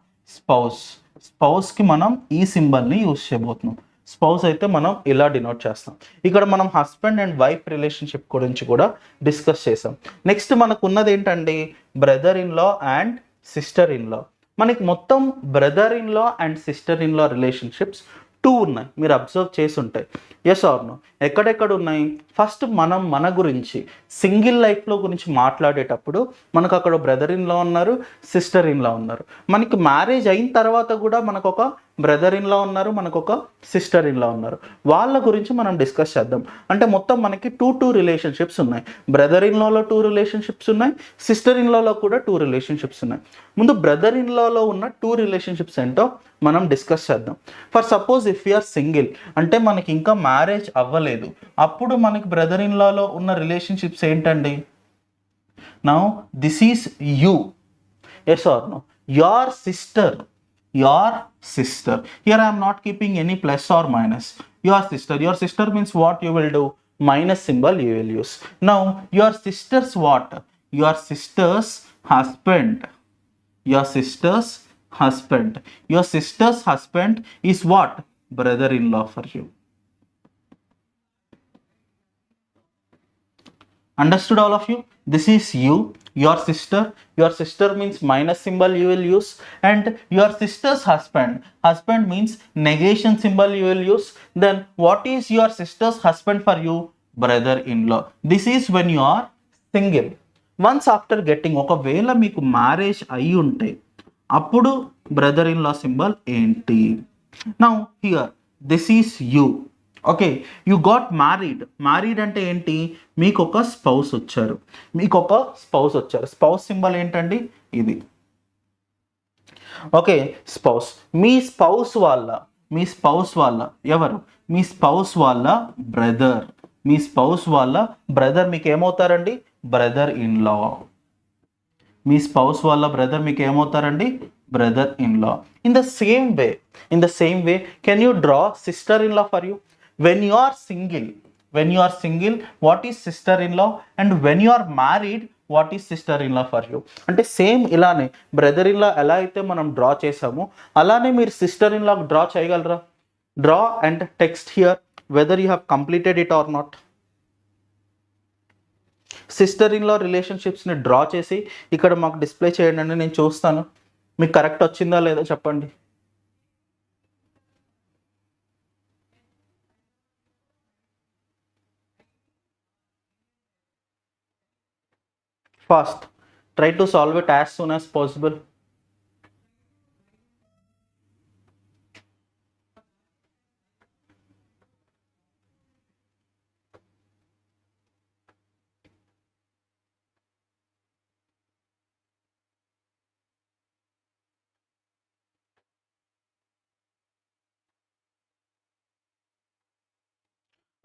స్పౌస్కి మనం ఈ సింబల్ని యూస్ చేయబోతున్నాం. స్పౌస్ అయితే మనం ఇలా డినోట్ చేస్తాం. ఇక్కడ మనం హస్బెండ్ అండ్ వైఫ్ రిలేషన్షిప్ గురించి కూడా డిస్కస్ చేసాం. నెక్స్ట్ మనకు ఉన్నది ఏంటండి? Brother in law and sister in law. మనకి మొత్తం brother in law and sister in law relationships 2 ఉన్నాయి. మీరు అబ్జర్వ్ చేసి ఉంటాయి. Yes or no? ఎక్కడెక్కడ ఉన్నాయి? ఫస్ట్ మనం మన గురించి సింగిల్ లైఫ్లో గురించి మాట్లాడేటప్పుడు మనకు అక్కడ బ్రదర్ ఇన్ లా ఉన్నారు, సిస్టర్ ఇన్ లా ఉన్నారు. మనకి మ్యారేజ్ అయిన తర్వాత కూడా మనకు ఒక బ్రదర్ ఇన్ లా ఉన్నారు, మనకు ఒక సిస్టర్ ఇన్ లా ఉన్నారు. వాళ్ళ గురించి మనం డిస్కస్ చేద్దాం. అంటే మొత్తం మనకి టూ రిలేషన్షిప్స్ ఉన్నాయి. బ్రదర్ ఇన్ లాలో 2 రిలేషన్షిప్స్ ఉన్నాయి, సిస్టర్ ఇన్ లాలో కూడా 2 రిలేషన్షిప్స్ ఉన్నాయి. ముందు బ్రదర్ ఇన్ లాలో ఉన్న 2 రిలేషన్షిప్స్ ఏంటో మనం డిస్కస్ చేద్దాం. For suppose if you're single, అంటే మనకి ఇంకా మ్యారేజ్ అవ్వలేదు, అప్పుడు మనకి బ్రదర్ ఇన్ లాలో ఉన్న రిలేషన్షిప్స్ ఏంటండి? Now this is you. Yes or no? your sister. Here I am not keeping any plus or minus. Your sister means what you will do? Minus symbol you will use. Now your sister's what? Your sister's husband. Your sister's husband is what? Brother-in-law for you. Understood all of you? This is you, your sister means minus symbol you will use, and your sister's husband means negation symbol you will use. Then what is your sister's husband for you? Brother-in-law. This is when you are single. Once after getting, ఒకవేళ మీకు marriage అయి ఉంటే అప్పుడు brother in law symbol ఏంటి? Now here this is you. Okay, you got married అంటే ఏంటి? మీకు ఒక స్పౌస్ వచ్చారు. స్పౌస్ సింబల్ ఏంటండి? ఇది. Okay, spouse. మీ స్పౌస్ వాళ్ళ ఎవరు? మీ స్పౌస్ వాళ్ళ బ్రదర్ మీకు ఏమవుతారండి? Brother in law. మీ స్పౌస్ వాళ్ళ బ్రదర్ మీకు ఏమవుతారండి? Brother in law. In the same way can you draw sister in law for you? When you are single, what is sister-in-law? And when you are married, what is sister-in-law for you? అంటే same ఇలానే brother in law ఎలా అయితే మనం draw చేసామో అలానే మీరు sister in law draw చేయగలరా? Draw and text here whether you have completed it or not. Sister in law రిలేషన్షిప్స్ని డ్రా చేసి ఇక్కడ మాకు డిస్ప్లే చేయండి అండి, నేను చూస్తాను మీకు కరెక్ట్ వచ్చిందా లేదా చెప్పండి. Fast. Try to solve it as soon as possible.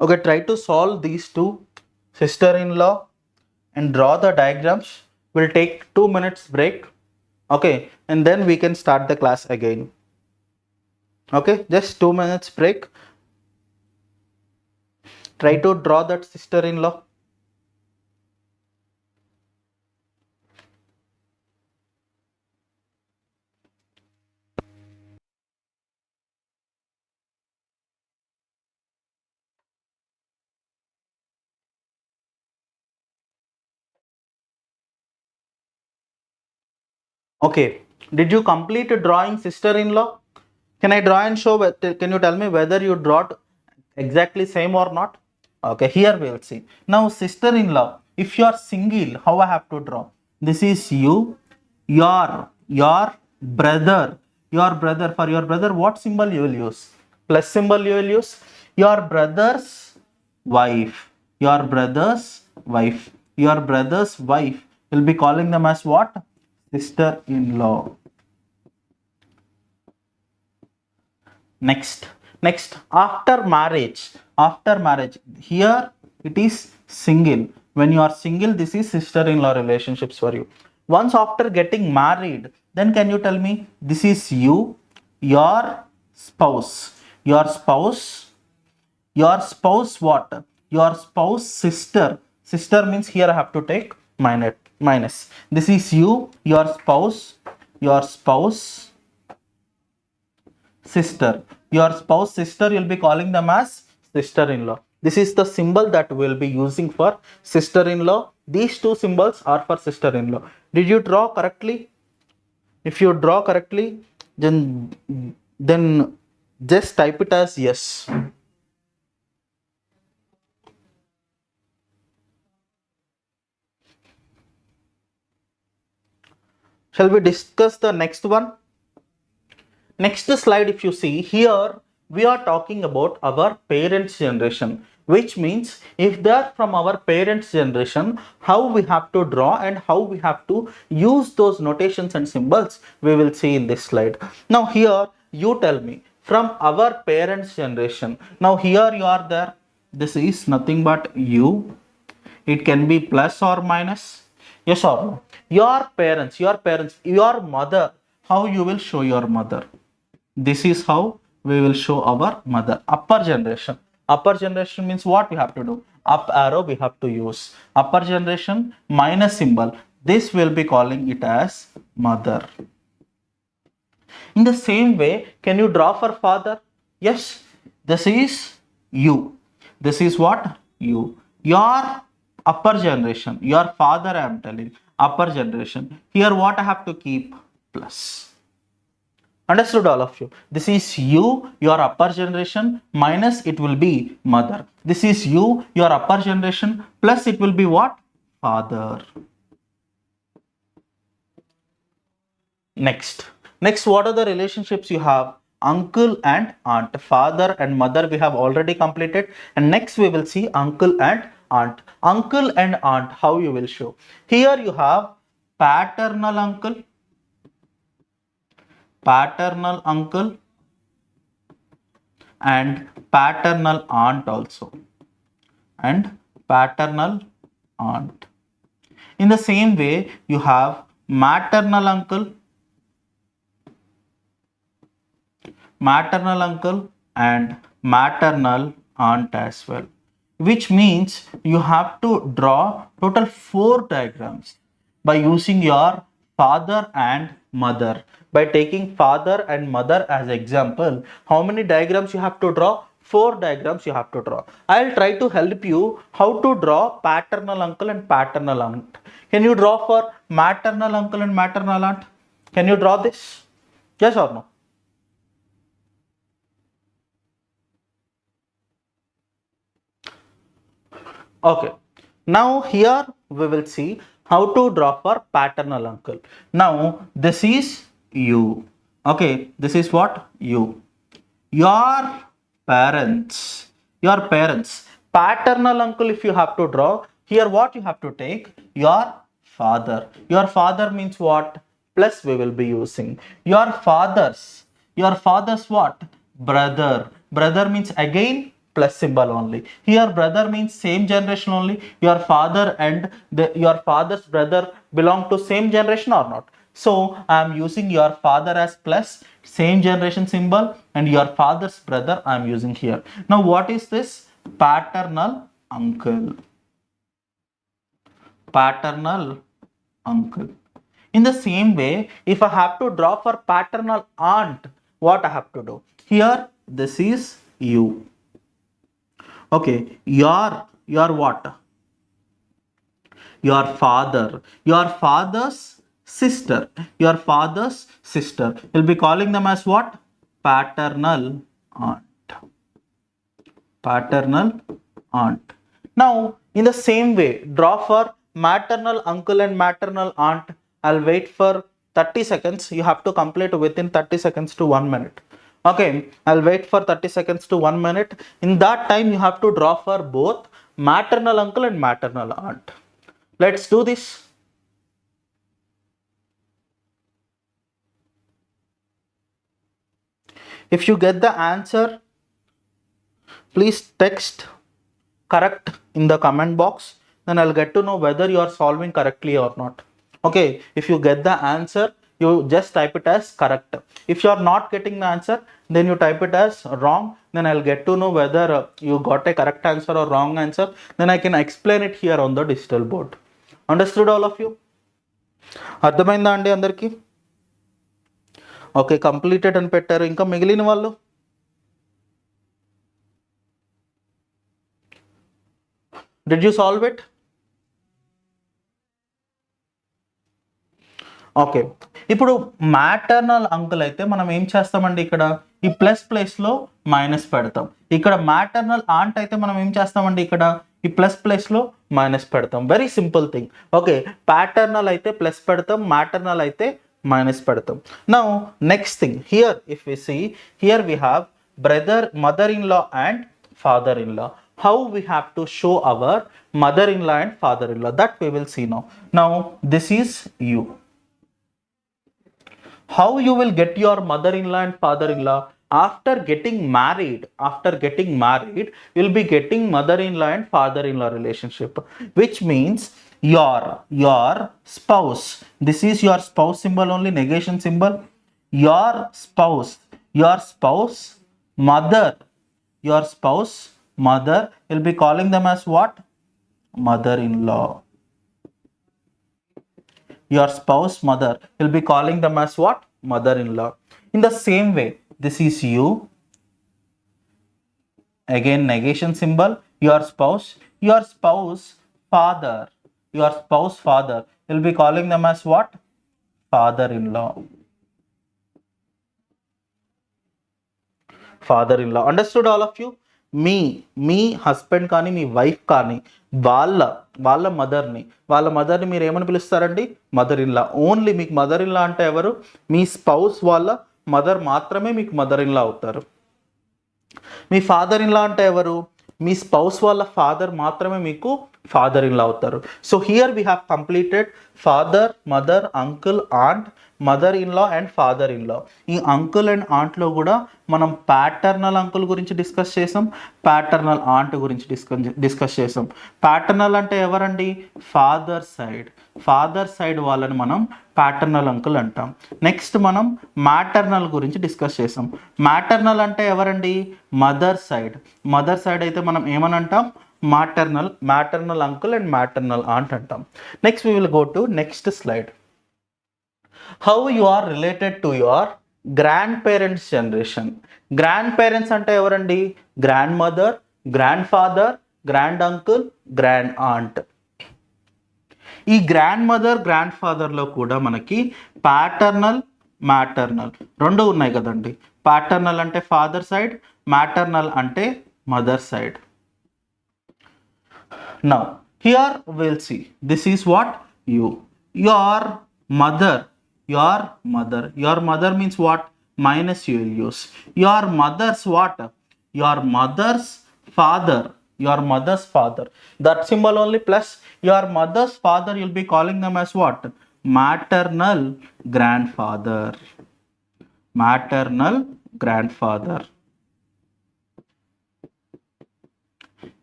Okay, try to solve these two, sister-in-law, and draw the diagrams. We'll take 2 minutes break. Okay, and then we can start the class again. Okay, just 2 minutes break. Try to draw that sister-in-law. Okay, did you complete drawing sister-in-law? Can I draw and show? Can you tell me whether you draw exactly same or not? Okay, here we'll see. Now, sister-in-law, if you are single, how I have to draw? This is you, your brother, for your brother, what symbol you will use? Plus symbol you will use. Your brother's wife, your brother's wife, your brother's wife. We'll be calling them as what? Sister-in-law. Next, after marriage, here it is single. When you are single, this is sister-in-law relationships for you. Once after getting married, then can you tell me, this is you, your spouse, what? Your spouse sister means here I have to take minus. This is you, your spouse sister. Your spouse sister, you'll be calling them as sister-in-law. This is the symbol that we'll be using for sister-in-law. These two symbols are for sister-in-law. Did you draw correctly? If you draw correctly, then just type it as yes. Shall we discuss the next one? Next slide, if you see here, we are talking about our parents' generation, which means if they are from our parents' generation, how we have to draw and how we have to use those notations and symbols, we will see in this slide. Now here, you tell me, from our parents' generation, now here you are there, this is nothing but you, it can be plus or minus, yes or no? Your parents, your mother, how you will show your mother? This is how we will show our mother. Upper generation means what we have to do? Up arrow we have to use. Upper generation minus symbol. This will be calling it as mother. In the same way, can you draw for father? Yes, this is you. This is what? You. Your upper generation, your father I am telling, upper generation. Here what I have to keep? Plus. Understood all of you? This is you, your upper generation, minus it will be mother. This is you, your upper generation, plus it will be what? Father. Next, what are the relationships you have? Uncle and aunt. Father and mother we have already completed. And next we will see uncle and aunt. Uncle and aunt, how you will show? Here you have paternal uncle and paternal aunt also, and paternal aunt. In the same way, you have maternal uncle and maternal aunt as well, which means you have to draw total 4 diagrams by using your father and mother. By taking father and mother as example, how many diagrams you have to draw? 4 diagrams you have to draw. I'll try to help you how to draw paternal uncle and paternal aunt. Can you draw for maternal uncle and maternal aunt? Can you draw this? Yes or no? Okay. Now here we will see how to draw for paternal uncle. Now this is you. Okay, this is what? You. Your parents. Paternal uncle, if you have to draw, here what you have to take? Your father. Your father means what? Plus we will be using. Your father's what? Brother. Brother means again plus symbol only. Here brother means same generation only. Your father and your father's brother belong to same generation or not? So I am using your father as plus, same generation symbol, and your father's brother I am using here. Now what is this? Paternal uncle. Paternal uncle. In the same way, if I have to draw for paternal aunt, what I have to do? Here, this is you. Okay, your what? Your father. Your father's sister. Your father's sister. We'll be calling them as what? Paternal aunt. Paternal aunt. Now, in the same way, draw for maternal uncle and maternal aunt. I'll wait for 30 seconds. You have to complete within 30 seconds to 1 minute. Okay, I'll wait for 30 seconds to 1 minute. In that time, you have to draw for both maternal uncle and maternal aunt. Let's do this. If you get the answer, please text correct in the comment box. Then I'll get to know whether you are solving correctly or not. Okay, if you get the answer, you just type it as correct. If you are not getting the answer, then you type it as wrong. Then I'll get to know whether you got a correct answer or wrong answer. Then I can explain it here on the digital board. Understood all of you? అర్థమైందా అండి అందరికి? Okay, completed అని పెట్టారు. ఇంకా మిగిలిన వాళ్ళు did you solve it? Okay, ఇప్పుడు maternal uncle అయితే మనం ఏం చేస్తామండి, ఇక్కడ ఈ ప్లస్ ప్లేస్లో మైనస్ పెడతాం. ఇక్కడ మ్యాటర్నల్ ఆంట్ అయితే మనం ఏం చేస్తామండి, ఇక్కడ ఈ ప్లస్ ప్లేస్లో మైనస్ పెడతాం. Very simple thing. Okay, paternal అయితే ప్లస్ పెడతాం, మ్యాటర్నల్ అయితే మైనస్ పెడతాం. Now next thing, here if we see, here we have brother, mother in law and father in law. How we have to show our mother in law and father in law, that we will see now. Now this is you. How you will get your mother in law and father in law? After getting married, you will be getting mother in law and father in law relationship, which means your spouse, this is your spouse symbol only, negation symbol. Your spouse mother, your spouse mother, will be calling them as what? Mother-in-law. Your spouse mother will be calling them as what? Mother-in-law. In the same way, this is you. Again, negation symbol. Your spouse father, will be calling them as what? Father-in-law. Father-in-law. Understood all of you? మీ husband కానీ మీ wife కానీ వాళ్ళ మదర్ని మీరు ఏమని పిలుస్తారండి? Mother in law. Only మీకు మదర్ ఇన్ లా అంటే ఎవరు? మీ స్పౌస్ వాళ్ళ మదర్ మాత్రమే మీకు మదర్ ఇన్ లా అవుతారు. మీ ఫాదర్ ఇన్ లా అంటే ఎవరు? మీ స్పౌస్ వాళ్ళ ఫాదర్ మాత్రమే మీకు ఫాదర్ ఇన్ లా అవుతారు. So here we have completed father, mother, uncle, aunt, mother in law and father in law. ఈ అంకుల్ అండ్ ఆంట్లో కూడా మనం ప్యాటర్నల్ అంకుల్ గురించి డిస్కస్ చేసాం, ప్యాటర్నల్ ఆంట్ గురించి డిస్కస్ చేసాం. ప్యాటర్నల్ అంటే ఎవరండి? ఫాదర్ సైడ్ వాళ్ళని మనం ప్యాటర్నల్ అంకుల్ అంటాం. నెక్స్ట్ మనం మ్యాటర్నల్ గురించి డిస్కస్ చేసాం. మ్యాటర్నల్ అంటే ఎవరండి? మదర్ సైడ్ అయితే మనం ఏమని అంటాం? maternal uncle and maternal aunt antam. Next we will go to next slide. How you are related to your grandparents generation. Grandparents ante evarandi? Grandmother, grandfather, granduncle, grand aunt. ఈ grand mother, grand ఫాదర్లో కూడా మనకి paternal, maternal రెండు ఉన్నాయి కదండి. Paternal అంటే father side, maternal అంటే mother side. Now here we'll see, this is what? You. Your mother means what? Minus you will use. Your mother's what? Your mother's father, that symbol only plus. Your mother's father, you'll be calling them as what? Maternal grandfather.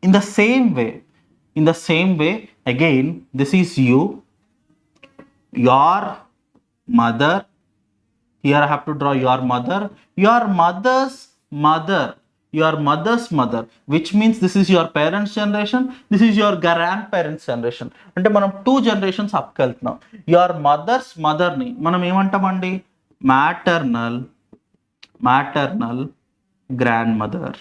In the same way, again, this is you, your mother. Here I have to draw your mother, your mother's mother, your mother's mother, which means this is your parents' generation, this is your grandparents' generation. అంటే మనం 2 generations అప్కి వెళ్తున్నాం. Your mother's motherని మనం ఏమంటామండి? maternal grandmother.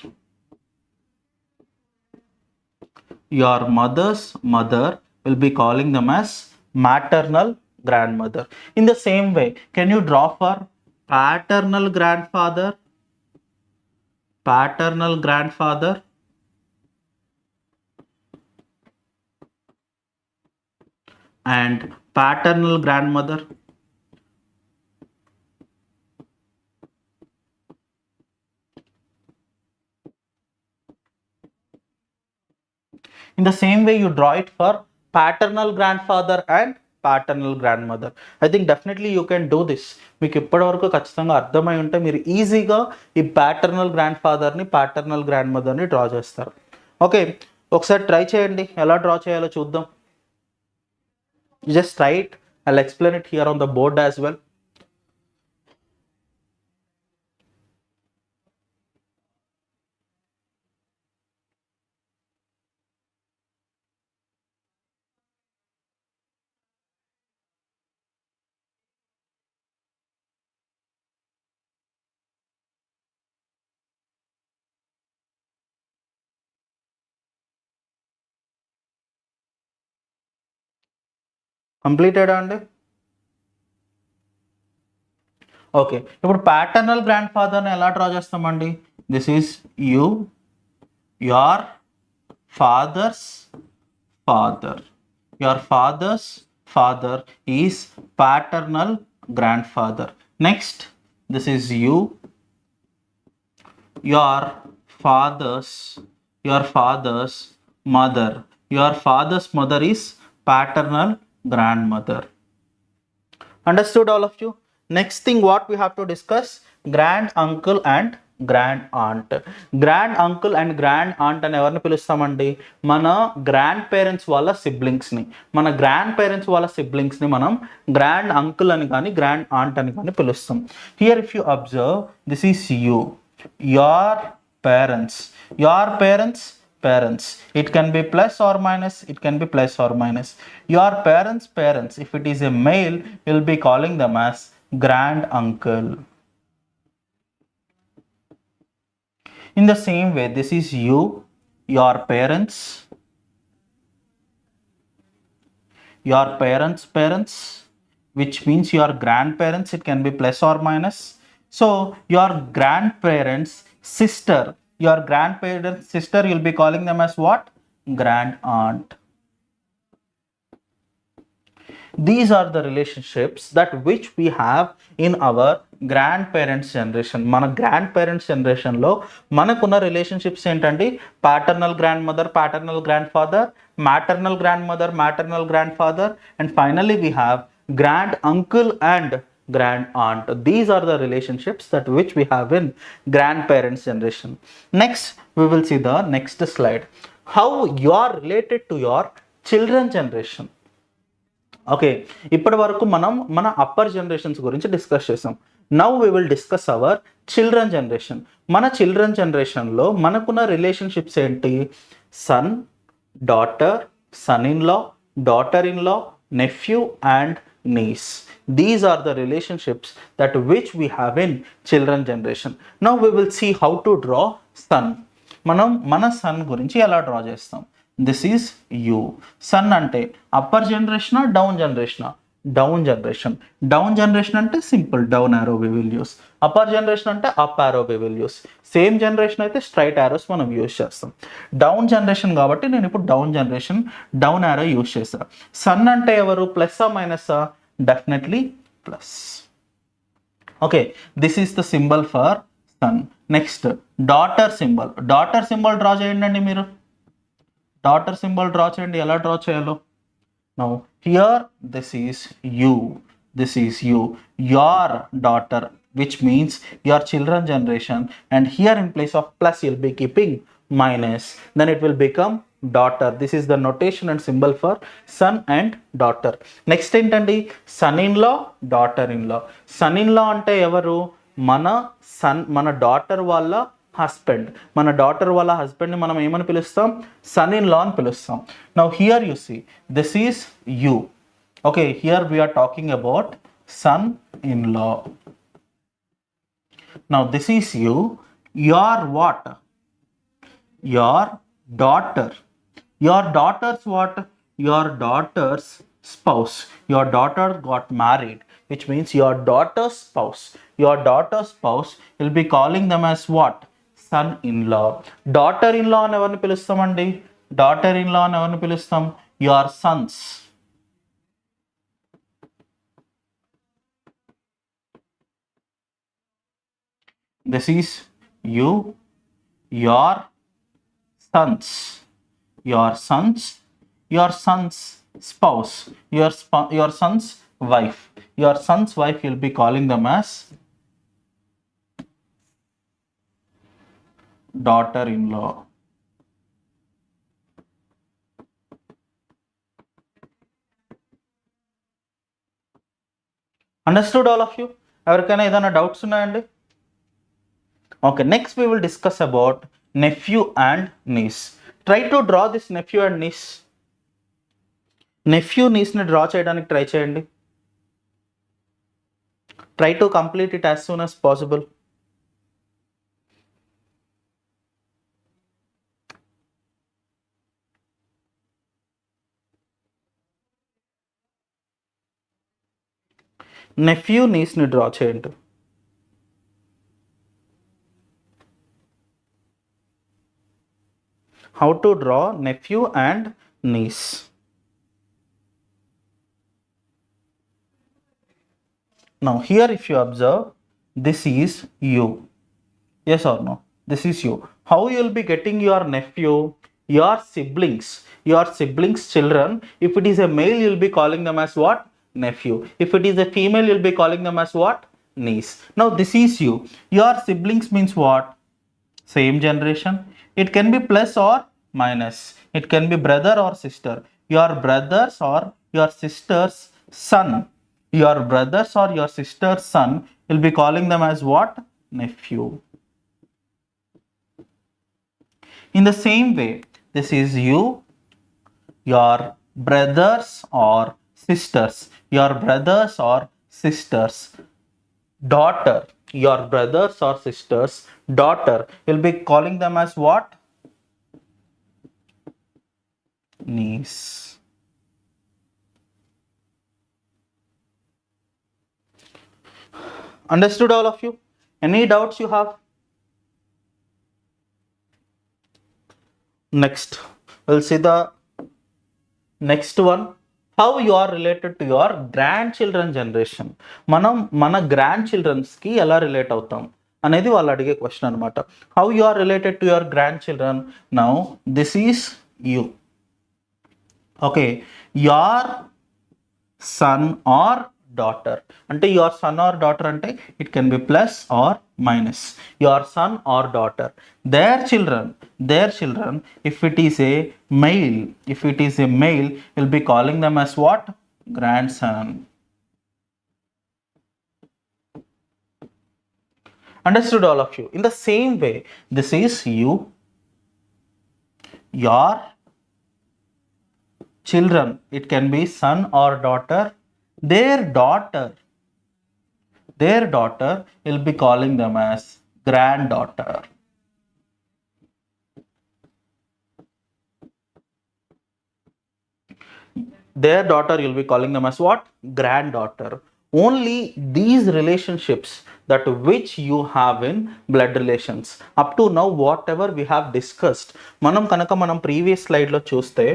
Your mother's mother will be calling them as maternal grandmother. In the same way, can you draw for paternal grandfather and paternal grandmother? In the same way, you draw it for paternal grandfather and paternal grandmother. I think definitely you can do this. మీకు ఇప్పటివరకు ఖచ్చితంగా అర్థమై ఉంటే మీరు ఈజీగా ఈ paternal grand ఫాదర్ని paternal grand మదర్ని డ్రా చేస్తారు. ఓకే, ఒకసారి ట్రై చేయండి, ఎలా డ్రా చేయాలో చూద్దాం. Just try it. I'll explain it here on the board as well. Completed అండి. ఓకే, ఇప్పుడు ప్యాటర్నల్ గ్రాండ్ ఫాదర్ని ఎలా డ్రా చేస్తామండి? This is you, your father's father. Your father's father is paternal grandfather. Next, this is you, your father's mother. Your father's mother is paternal grandmother. Understood, all of you? Next thing what we have to discuss, grand uncle and grand aunt. Grand uncle and grand aunt అని ఎవరిని పిలుస్తామండి? మన grand parents వాళ్ళ సిబ్లింగ్స్ని. మనం grand uncle అని కానీ grand aunt అని కానీ పిలుస్తాం. Here if you observe, this is you, your parents. It can be plus or minus, your parents, if it is a male, you'll be calling them as grand uncle. In the same way, this is you, your parents, which means your grandparents. It can be plus or minus. So your grandparents sister, you'll be calling them as what? Grand aunt. These are the relationships that which we have in our grandparents generation. మన grandparents generation లో మనకున్న relationships ఏంటండి? paternal grandmother, paternal grandfather, maternal grandmother, maternal grandfather, and finally we have grand uncle and grand aunt. These are the relationships that which we have in grandparents generation. Next, we will see the next slide. How you are related to your children generation. Okay, ఇప్పటి వరకు మనం మన upper generations గురించి discuss చేసాం. Now we will discuss our children generation. మన children జనరేషన్లో మనకున్న relationships ఏంటి? Son, daughter, son in law, daughter in law, nephew and niece. These are the relationships that which we have in children generation. Now we will see how to draw son. మనం మన sun గురించి ఎలా draw చేస్తాం? This is you. Son అంటే upper జనరేషనా, down జనరేషనా? Down generation అంటే simple down arrow we will use. Upper generation అంటే up arrow we will use. Same generation అయితే స్ట్రైట్ యారోస్ మనం యూస్ చేస్తాం. డౌన్ జనరేషన్ కాబట్టి నేను ఇప్పుడు డౌన్ యారో యూస్ చేస్తాను. సన్ అంటే ఎవరు? ప్లస్సా మైనస్సా? Definitely plus. Okay, this is the symbol for son. Next daughter symbol draw చేయండి మీరు. డాటర్ సింబల్ డ్రా చేయండి. ఎలా డ్రా చేయాలో? Now here this is you, your daughter, which means your children generation, and here in place of plus you'll be keeping minus, then it will become daughter. This is the notation and symbol for son and daughter. Next ఏంటండి, son in law, daughter in law. Son in law అంటే ఎవరు, మన daughter వాళ్ళ husband. మన daughter వాళ్ళ హస్బెండ్ని మనం ఏమని పిలుస్తాం, సన్ ఇన్ లా అని పిలుస్తాం. Now here you see this is you. Okay, here we are talking about son in law. Now this is you. Your what, your daughter. Your daughter's what, your daughter's spouse. Your daughter got married, which means your daughter's spouse. Your daughter's spouse will be calling them as what, son in law. Daughter in law అని ఎవరిని పిలుస్తామండి, daughter in law అని ఎవరిని పిలుస్తాం, your sons. This is you, your sons, your sons, your son's spouse, your son's wife. Your son's wife, you'll be calling them as daughter-in-law. Understood all of you? ఎవరికైనా ఏదైనా doubts ఉన్నాయండి? Okay, next we will discuss about nephew and niece. Try to draw this nephew and niece. Nephew niece ని draw చేయడానికి try చేయండి. Try to complete it as soon as possible. Nephew niece ని draw చేయండి. How to draw nephew and niece. Now here if you observe, this is you. Yes or no? This is you. How you will be getting your nephew, your siblings children. If it is a male, you will be calling them as what, nephew. If it is a female, you will be calling them as what, niece. Now this is you. Your siblings means what, same generation. It can be plus or minus. It can be brother or sister. Your brothers or your sister's son. Your brothers or your sister's son, will be calling them as what, nephew. In the same way, this is you, your brothers or sisters. Your brothers or sisters daughter. Your brothers or sisters daughter, you'll be calling them as what, niece. Understood all of you? Any doubts you have? Next we'll see the next one, how you are related to your grandchildren generation. మనం మన grand చిల్డ్రన్స్కి ఎలా relate అవుతాం అనేది వాళ్ళు అడిగే question అనమాట. How you are related to your grand children. Now this is you. Okay, your son or daughter. అంటే your son or daughter అంటే it can be plus or minus. Your son or daughter, their children, if it is a male, you'll be calling them as what, grandson. Understood all of you? In the same way, this is you, your children, it can be son or daughter. Their daughter will be calling them as granddaughter. Their daughter you'll be calling them as what, granddaughter. Only these relationships that which you have in blood relations. Up to now whatever we have discussed, మనం previous slide లో చూస్తే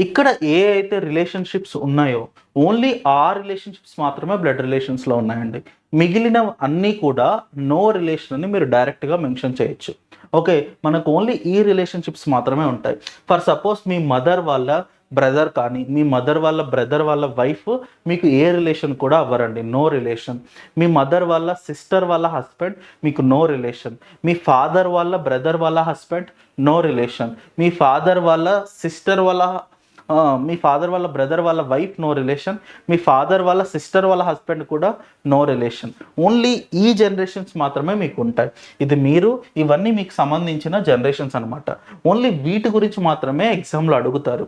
ఇక్కడ ఏ అయితే relationships ఉన్నాయో only ఆ relationships మాత్రమే blood రిలేషన్స్లో ఉన్నాయండి. మిగిలిన అన్నీ కూడా నో రిలేషన్ అని మీరు డైరెక్ట్గా మెన్షన్ చేయొచ్చు. ఓకే, మనకు ఓన్లీ ఈ రిలేషన్షిప్స్ మాత్రమే ఉంటాయి. ఫర్ సపోజ్ మీ మదర్ వాళ్ళ బ్రదర్ కానీ మీ మదర్ వాళ్ళ బ్రదర్ వాళ్ళ వైఫ్ మీకు ఏ రిలేషన్ కూడా అవ్వరండి, నో రిలేషన్. మీ మదర్ వాళ్ళ సిస్టర్ వాళ్ళ హస్బెండ్ మీకు నో రిలేషన్. మీ ఫాదర్ వాళ్ళ బ్రదర్ వాళ్ళ హస్బెండ్ నో రిలేషన్. మీ ఫాదర్ వాళ్ళ సిస్టర్ వాళ్ళ మీ ఫాదర్ వాళ్ళ బ్రదర్ వాళ్ళ వైఫ్ నో రిలేషన్. మీ ఫాదర్ వాళ్ళ సిస్టర్ వాళ్ళ హస్బెండ్ కూడా నో రిలేషన్. ఓన్లీ ఈ జనరేషన్స్ మాత్రమే మీకు ఉంటాయి. ఇది ఇవన్నీ మీకు సంబంధించిన జనరేషన్స్ అనమాట. ఓన్లీ వీటి గురించి మాత్రమే ఎగ్జామ్లో అడుగుతారు.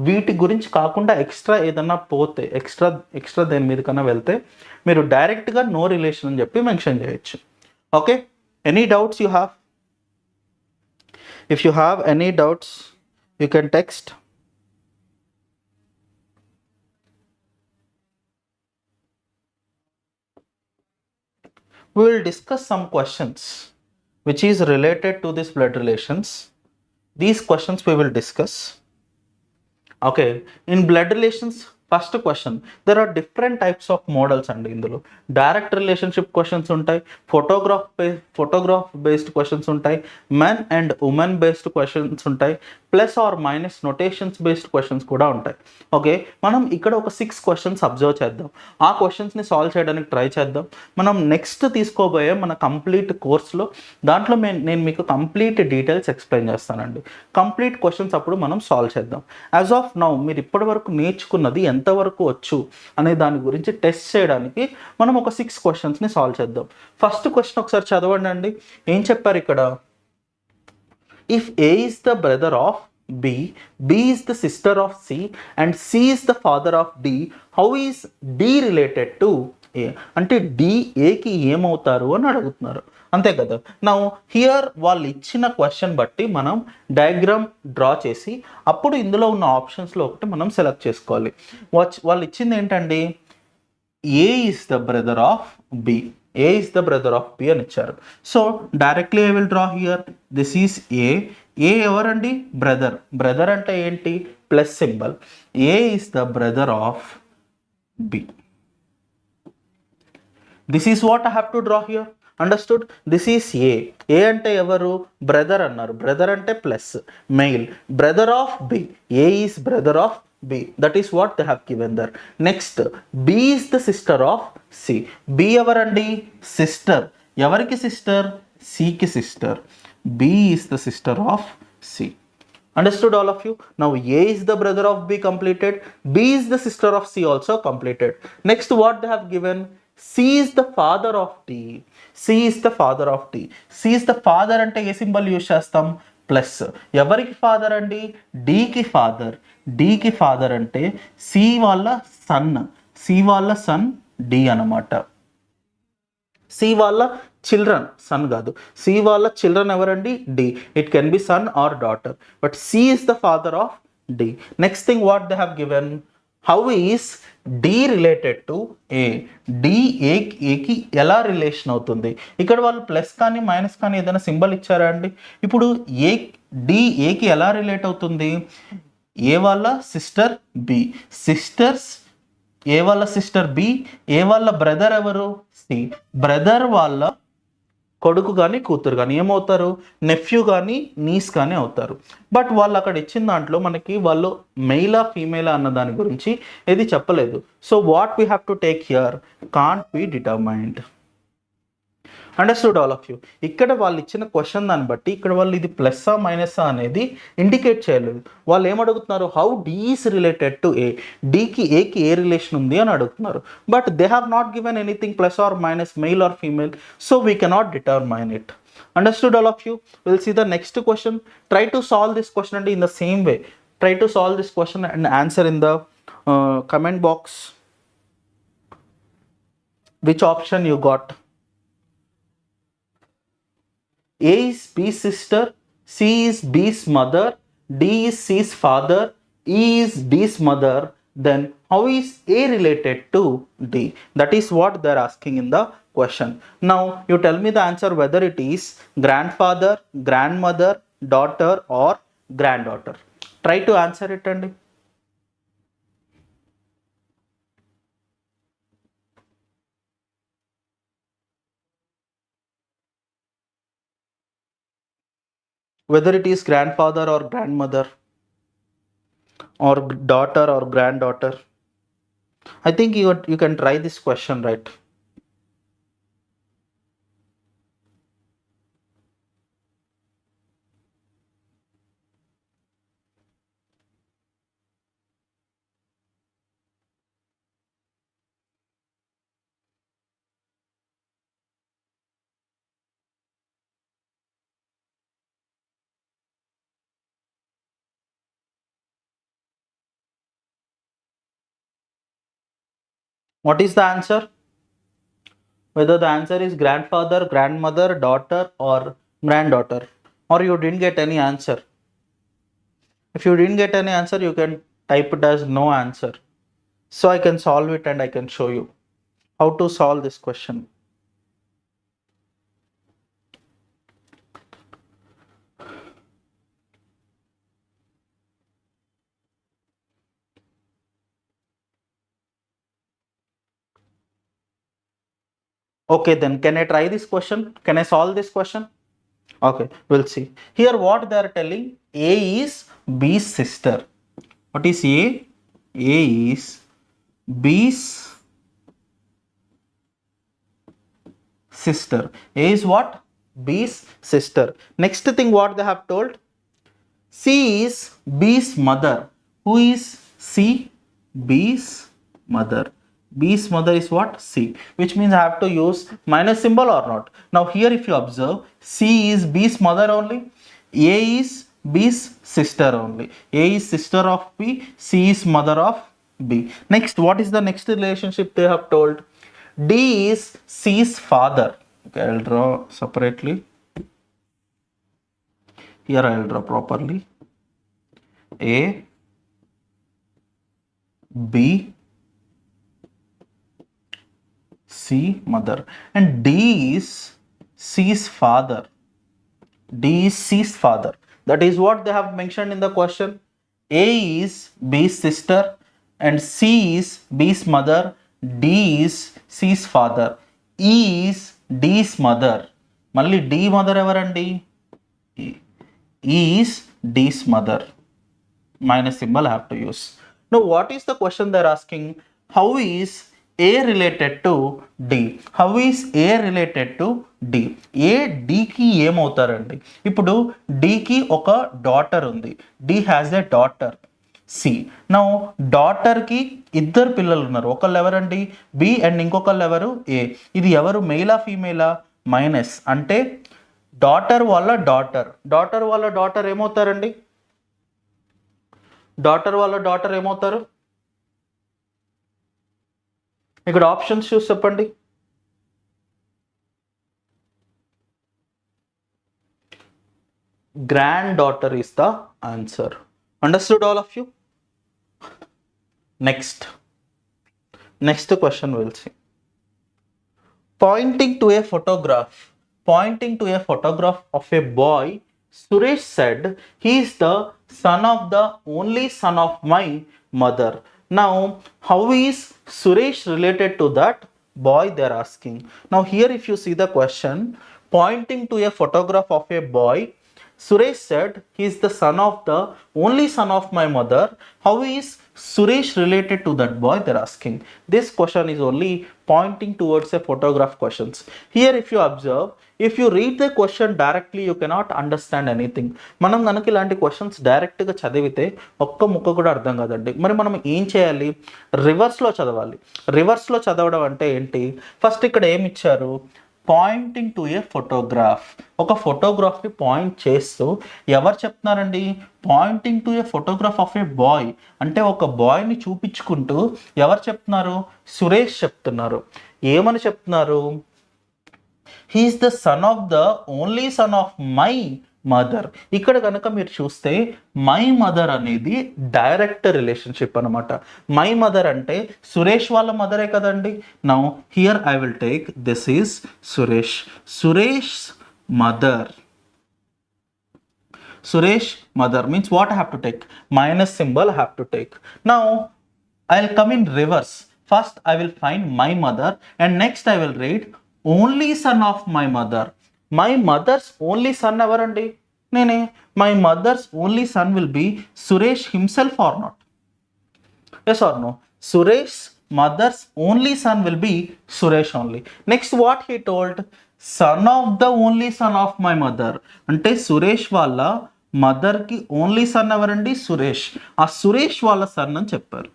వీటి గురించి కాకుండా ఎక్స్ట్రా ఏదన్నా పోతే ఎక్స్ట్రా దేని మీద కన్నా వెళ్తే మీరు డైరెక్ట్గా నో రిలేషన్ అని చెప్పి మెన్షన్ చేయొచ్చు. Okay, any doubts you have? If you have any doubts you can text. We will discuss some questions which is related to this blood relations. These questions we will discuss. Okay, in blood relations, first question, there are different types of models and ఇందులో direct relationship questions ఉంటాయి, photograph based questions ఉంటాయి, men and women based questions ఉంటాయి, plus or minus notations based questions కూడా ఉంటాయి. Okay, మనం ఇక్కడ ఒక 6 questions observe చేద్దాం. ఆ క్వశ్చన్స్ని సాల్వ్ చేయడానికి ట్రై చేద్దాం. మనం నెక్స్ట్ తీసుకోబోయే మన కంప్లీట్ కోర్స్లో దాంట్లో నేను మీకు కంప్లీట్ డీటెయిల్స్ ఎక్స్ప్లెయిన్ చేస్తానండి. కంప్లీట్ క్వశ్చన్స్ అప్పుడు మనం సాల్వ్ చేద్దాం. యాజ్ ఆఫ్ నౌ మీరు ఇప్పటి వరకు నేర్చుకున్నది ఎంతవరకు వచ్చు అనే దాని గురించి టెస్ట్ చేయడానికి మనం ఒక 6 క్వశ్చన్స్ని సాల్వ్ చేద్దాం. ఫస్ట్ క్వశ్చన్ ఒకసారి చదవండి అండి. ఏం చెప్పారు ఇక్కడ? If A is the brother of B, B is the sister of C, and C is the father of D, how is D related to A? అంటే D Aకి ఏమవుతారు అని అడుగుతున్నారు, అంతే కదా. నా హియర్ వాళ్ళు ఇచ్చిన క్వశ్చన్ బట్టి మనం డయాగ్రామ్ డ్రా చేసి అప్పుడు ఇందులో ఉన్న ఆప్షన్స్లో ఒకటి మనం సెలెక్ట్ చేసుకోవాలి. వాళ్ళు ఇచ్చింది ఏంటండి? A is the brother of B. A is the brother of B అని ఇచ్చారు. So directly I will draw here. This is A. A ఎవరండి? బ్రదర్. బ్రదర్ అంటే ఏంటి? Plus symbol. A is the brother of B. This is what I have to draw here. Understood? This is A. A అంటే ఎవరు? Brother అన్నారు. Brother అంటే plus male. Brother of B. A is brother of B. That is what they have given there. Next, B is the sister of C. B evarandi? Sister. Evariki sister? C ki sister. B is the sister of C. Understood all of you? Now A is the brother of B completed. B is the sister of C also completed. Next, what they have given? C is the father of D. C is the father of D. C is the father ante ఏ symbol use చేస్తాం? Plus. ఎవరికి father అండి? డీకి father. డీకి father అంటే C వాళ్ళ son. C వాళ్ళ son D అనమాట. సి వాళ్ళ చిల్డ్రన్, సన్ కాదు. సి వాళ్ళ చిల్డ్రన్ ఎవరండి? D. It can be son or daughter, but C is the father of D. Next thing what they have given, how is D related to A. D ఏకి ఎలా relation అవుతుంది? ఇక్కడ వాళ్ళు plus కానీ మైనస్ కానీ ఏదైనా symbol ఇచ్చారా అండి? ఇప్పుడు డి ఏకి ఎలా రిలేట్ అవుతుంది? ఏ వాళ్ళ సిస్టర్ బి. సిస్టర్స్ ఏ వాళ్ళ సిస్టర్ బి. ఏ వాళ్ళ బ్రదర్ ఎవరు? సి. బ్రదర్ వాళ్ళ కొడుకు కానీ కూతురు కానీ ఏమవుతారు? నెఫ్యూ కానీ నీస్ కానీ అవుతారు. బట్ వాళ్ళు అక్కడ ఇచ్చిన దాంట్లో మనకి వాళ్ళు మెయిలా ఫీమేలా అన్న దాని గురించి ఏది చెప్పలేదు. So what we have to take here, can't be determined. Understood all of you? ఇక్కడ వాళ్ళు ఇచ్చిన క్వశ్చన్ దాన్ని బట్టి ఇక్కడ వాళ్ళు ఇది ప్లస్సా మైనసా అనేది ఇండికేట్ చేయలేదు. వాళ్ళు ఏమడుగుతున్నారు? How D is related to A. డికి ఏకి ఏ రిలేషన్ ఉంది అని అడుగుతున్నారు. But they have not given anything plus or minus, male or female, so we cannot determine it. Understood all of you? We'll see the next question. Try to solve this question and in the same way. Try to solve this question and answer in the comment box. Which option you got? A is B's sister, C is B's mother, D is C's father, E is D's mother. Then how is A related to D? That is what they're asking in the question. Now you tell me the answer, whether it is grandfather, grandmother, daughter or granddaughter. Try to answer it andi. Whether it is grandfather or grandmother. or daughter or granddaughter? I think you can try this question, right? What is the answer? Whether the answer is grandfather, grandmother, daughter, or granddaughter, or you didn't get any answer. If you didn't get any answer, you can type it as no answer. So I can solve it and I can show you how to solve this question. Okay, then can I try this question? Can I solve this question? Okay, we'll see. Here what they are telling, A is B's sister. What is A? A is B's sister. A is what? B's sister. Next thing what they have told, C is B's mother. Who is C? B's mother. B's mother is what? C. Which means I have to use minus symbol or not. Now here if you observe, C is B's mother only. A is B's sister only. A is sister of B. C is mother of B. Next, what is the next relationship they have told? D is C's father. Okay, I'll draw separately. Here I will draw properly. A, B, C, mother. And D is C's father. D is C's father. That is what they have mentioned in the question. A is B's sister and C is B's mother. D is C's father. E is D's mother. Malli D mother evarandi? E is D's mother. Minus symbol I have to use. Now what is the question they're asking? How is A related to D? How is A related to D? A D కి ఏమవుతారండి? ఇప్పుడు D కి ఒక daughter ఉంది. D has a daughter. C. Now daughter కి ఇద్దరు పిల్లలు ఉన్నారు. ఒకళ్ళు ఎవరండి? B అండ్ ఇంకొకళ్ళు ఎవరు? A. ఇది ఎవరు? మెయిలా ఫీమేలా? మైనస్ అంటే డాటర్ వాళ్ళ డాటర్ ఏమవుతారండి? డాటర్ వాళ్ళ డాటర్ ఏమవుతారు? ఇక్కడ ఆప్షన్స్ చూసి చెప్పండి. Grand daughter is the answer. Understood all of you? Next question will see. Pointing to a photograph of a boy, Suresh said, he is the only son of my mother. Now, how is Suresh related to that boy, they are asking. Now, here if you see the question, pointing to a photograph of a boy, Suresh said, he is the only son of my mother. How is Suresh related to that boy, they are asking. This question is only pointing towards a photograph questions. Here if you observe, if you read the question directly, you cannot understand anything. మనం కనుక ఇలాంటి questions డైరెక్ట్గా చదివితే ఒక్క ముక్క కూడా అర్థం కాదండి. మరి మనం ఏం చేయాలి? రివర్స్లో చదవాలి. రివర్స్లో చదవడం అంటే ఏంటి? ఫస్ట్ ఇక్కడ ఏమి ఇచ్చారు? Pointing to a photograph. ఒక ఫోటోగ్రాఫ్ని పాయింట్ చేస్తూ ఎవరు చెప్తున్నారండి? Pointing to a photograph of a boy అంటే ఒక బాయ్ని చూపించుకుంటూ ఎవరు చెప్తున్నారు? సురేష్ చెప్తున్నారు. ఏమని చెప్తున్నారు? He is the only son of my mother. ఇక్కడ కనుక మీరు చూస్తే మై మదర్ అనేది డైరెక్ట్ రిలేషన్షిప్ అనమాట. మై మదర్ అంటే సురేష్ వాళ్ళ మదరే కదండి. Now here I will take this is Suresh mother. Suresh mother means what I have to take? Minus symbol I have to take. Now I will come in reverse. First I will find my mother and next I will read only son of my mother. My mother's only son evarandi? Nene. My mother's only son will be Suresh himself or not? Yes or no? Suresh mother's only son will be Suresh only. Next what he told, son of the only son of my mother, అంటే సురేష్ వాళ్ళ మదర్కి only sun ఎవరండి, సురేష్. ఆ సురేష్ వాళ్ళ sun అని చెప్పారు.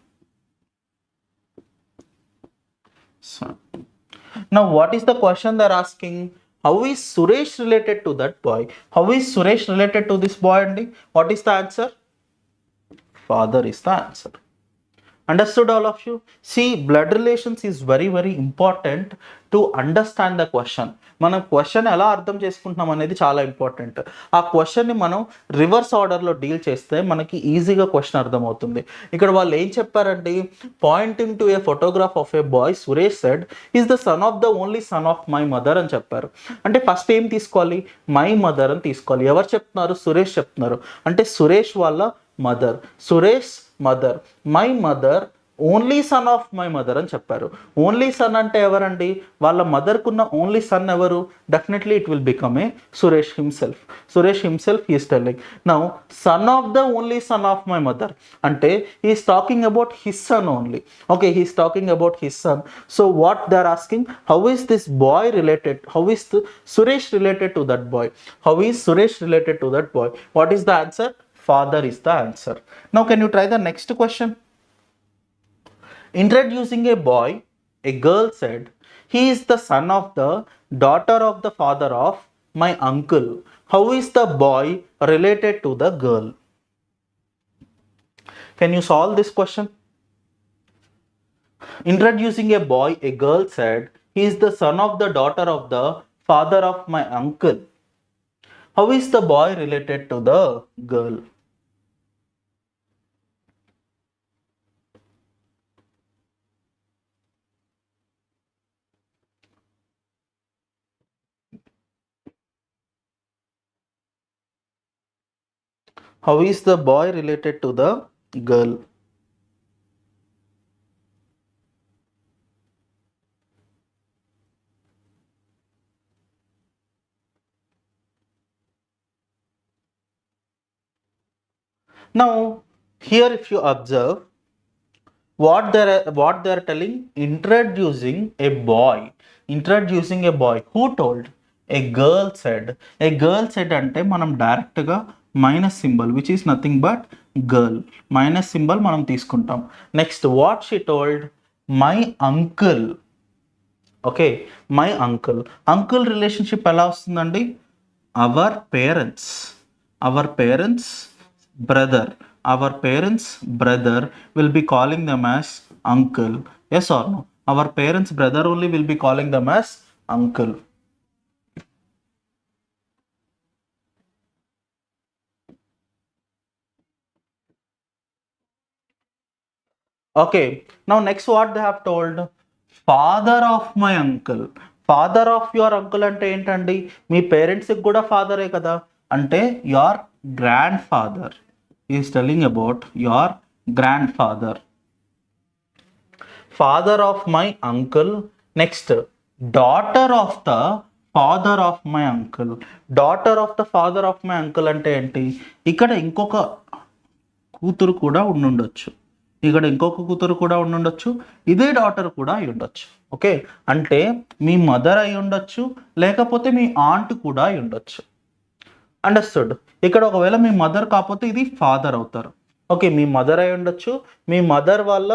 Now what is the question they're asking? How is Suresh related to that boy? How is Suresh related to this boy అండి? What is the answer? Father is the answer. Understood all of you? See, blood relations is very very important to understand the question. మనం question ఎలా అర్థం చేసుకుంటున్నాం అనేది చాలా important. ఆ క్వశ్చన్ని మనం రివర్స్ ఆర్డర్లో డీల్ చేస్తే మనకి ఈజీగా క్వశ్చన్ అర్థమవుతుంది. ఇక్కడ వాళ్ళు ఏం చెప్పారండి, pointing to a photograph of a boy Suresh said is the son of the only son of my mother అని చెప్పారు. అంటే ఫస్ట్ ఏం తీసుకోవాలి, మై మదర్ అని తీసుకోవాలి. ఎవరు చెప్తున్నారు, సురేష్ చెప్తున్నారు. అంటే సురేష్ వాళ్ళ mother, Suresh mother, my mother only son of my mother అని చెప్పారు. ఓన్లీ సన్ అంటే ఎవరండి, వాళ్ళ మదర్కున్న ఓన్లీ సన్ ఎవరు, definitely it will become a Suresh himself. Suresh himself is telling now son of the only son of my mother, అంటే he is talking about his son only. Okay, he is talking about his son. So what they are asking, how is this boy related, how is Suresh related to that boy, how is Suresh related to that boy. What is the answer, father is the answer. Now can you try the next question? Introducing a boy, a girl said, he is the son of the daughter of the father of my uncle. How is the boy related to the girl? Can you solve this question? Introducing a boy, a girl said, he is the son of the daughter of the father of my uncle. How is the boy related to the girl? How is the boy related to the girl? Now here if you observe what they are telling, introducing a boy, introducing a boy. Who told? A girl said. A girl said అంటే మనం డైరెక్ట్గా minus symbol which is nothing but girl, minus symbol మనం తీసుకుంటాం. Next what she told, my uncle. Okay, my uncle. Uncle relationship ఎలా వస్తుందండి, our parents, our parents brother, our parents brother will be calling them as uncle. Yes or no? Our parents brother only will be calling them as uncle. Okay, now next what they have told, father of my uncle. Father of your uncle అంటే ఏంటండి, మీ పేరెంట్స్కి కూడా ఫాదరే కదా, అంటే your grand father. Is telling about your grand father. Father of my uncle. Next daughter of the father of my uncle. Daughter of the father of my uncle అంటే ఏంటి, ఇక్కడ ఇంకొక కూతురు కూడా ఉండుండొచ్చు, ఇక్కడ ఇంకొక కూతురు కూడా ఉండుండొచ్చు, ఇదే డాటర్ కూడా అయి ఉండొచ్చు. ఓకే, అంటే మీ మదర్ అయి ఉండొచ్చు, లేకపోతే మీ ఆంట్ కూడా అయి ఉండొచ్చు. అండర్స్టూడ్. ఇక్కడ ఒకవేళ మీ మదర్ కాకపోతే ఇది ఫాదర్ అవుతారు. ఓకే, మీ మదర్ అయి ఉండొచ్చు, మీ మదర్ వాళ్ళ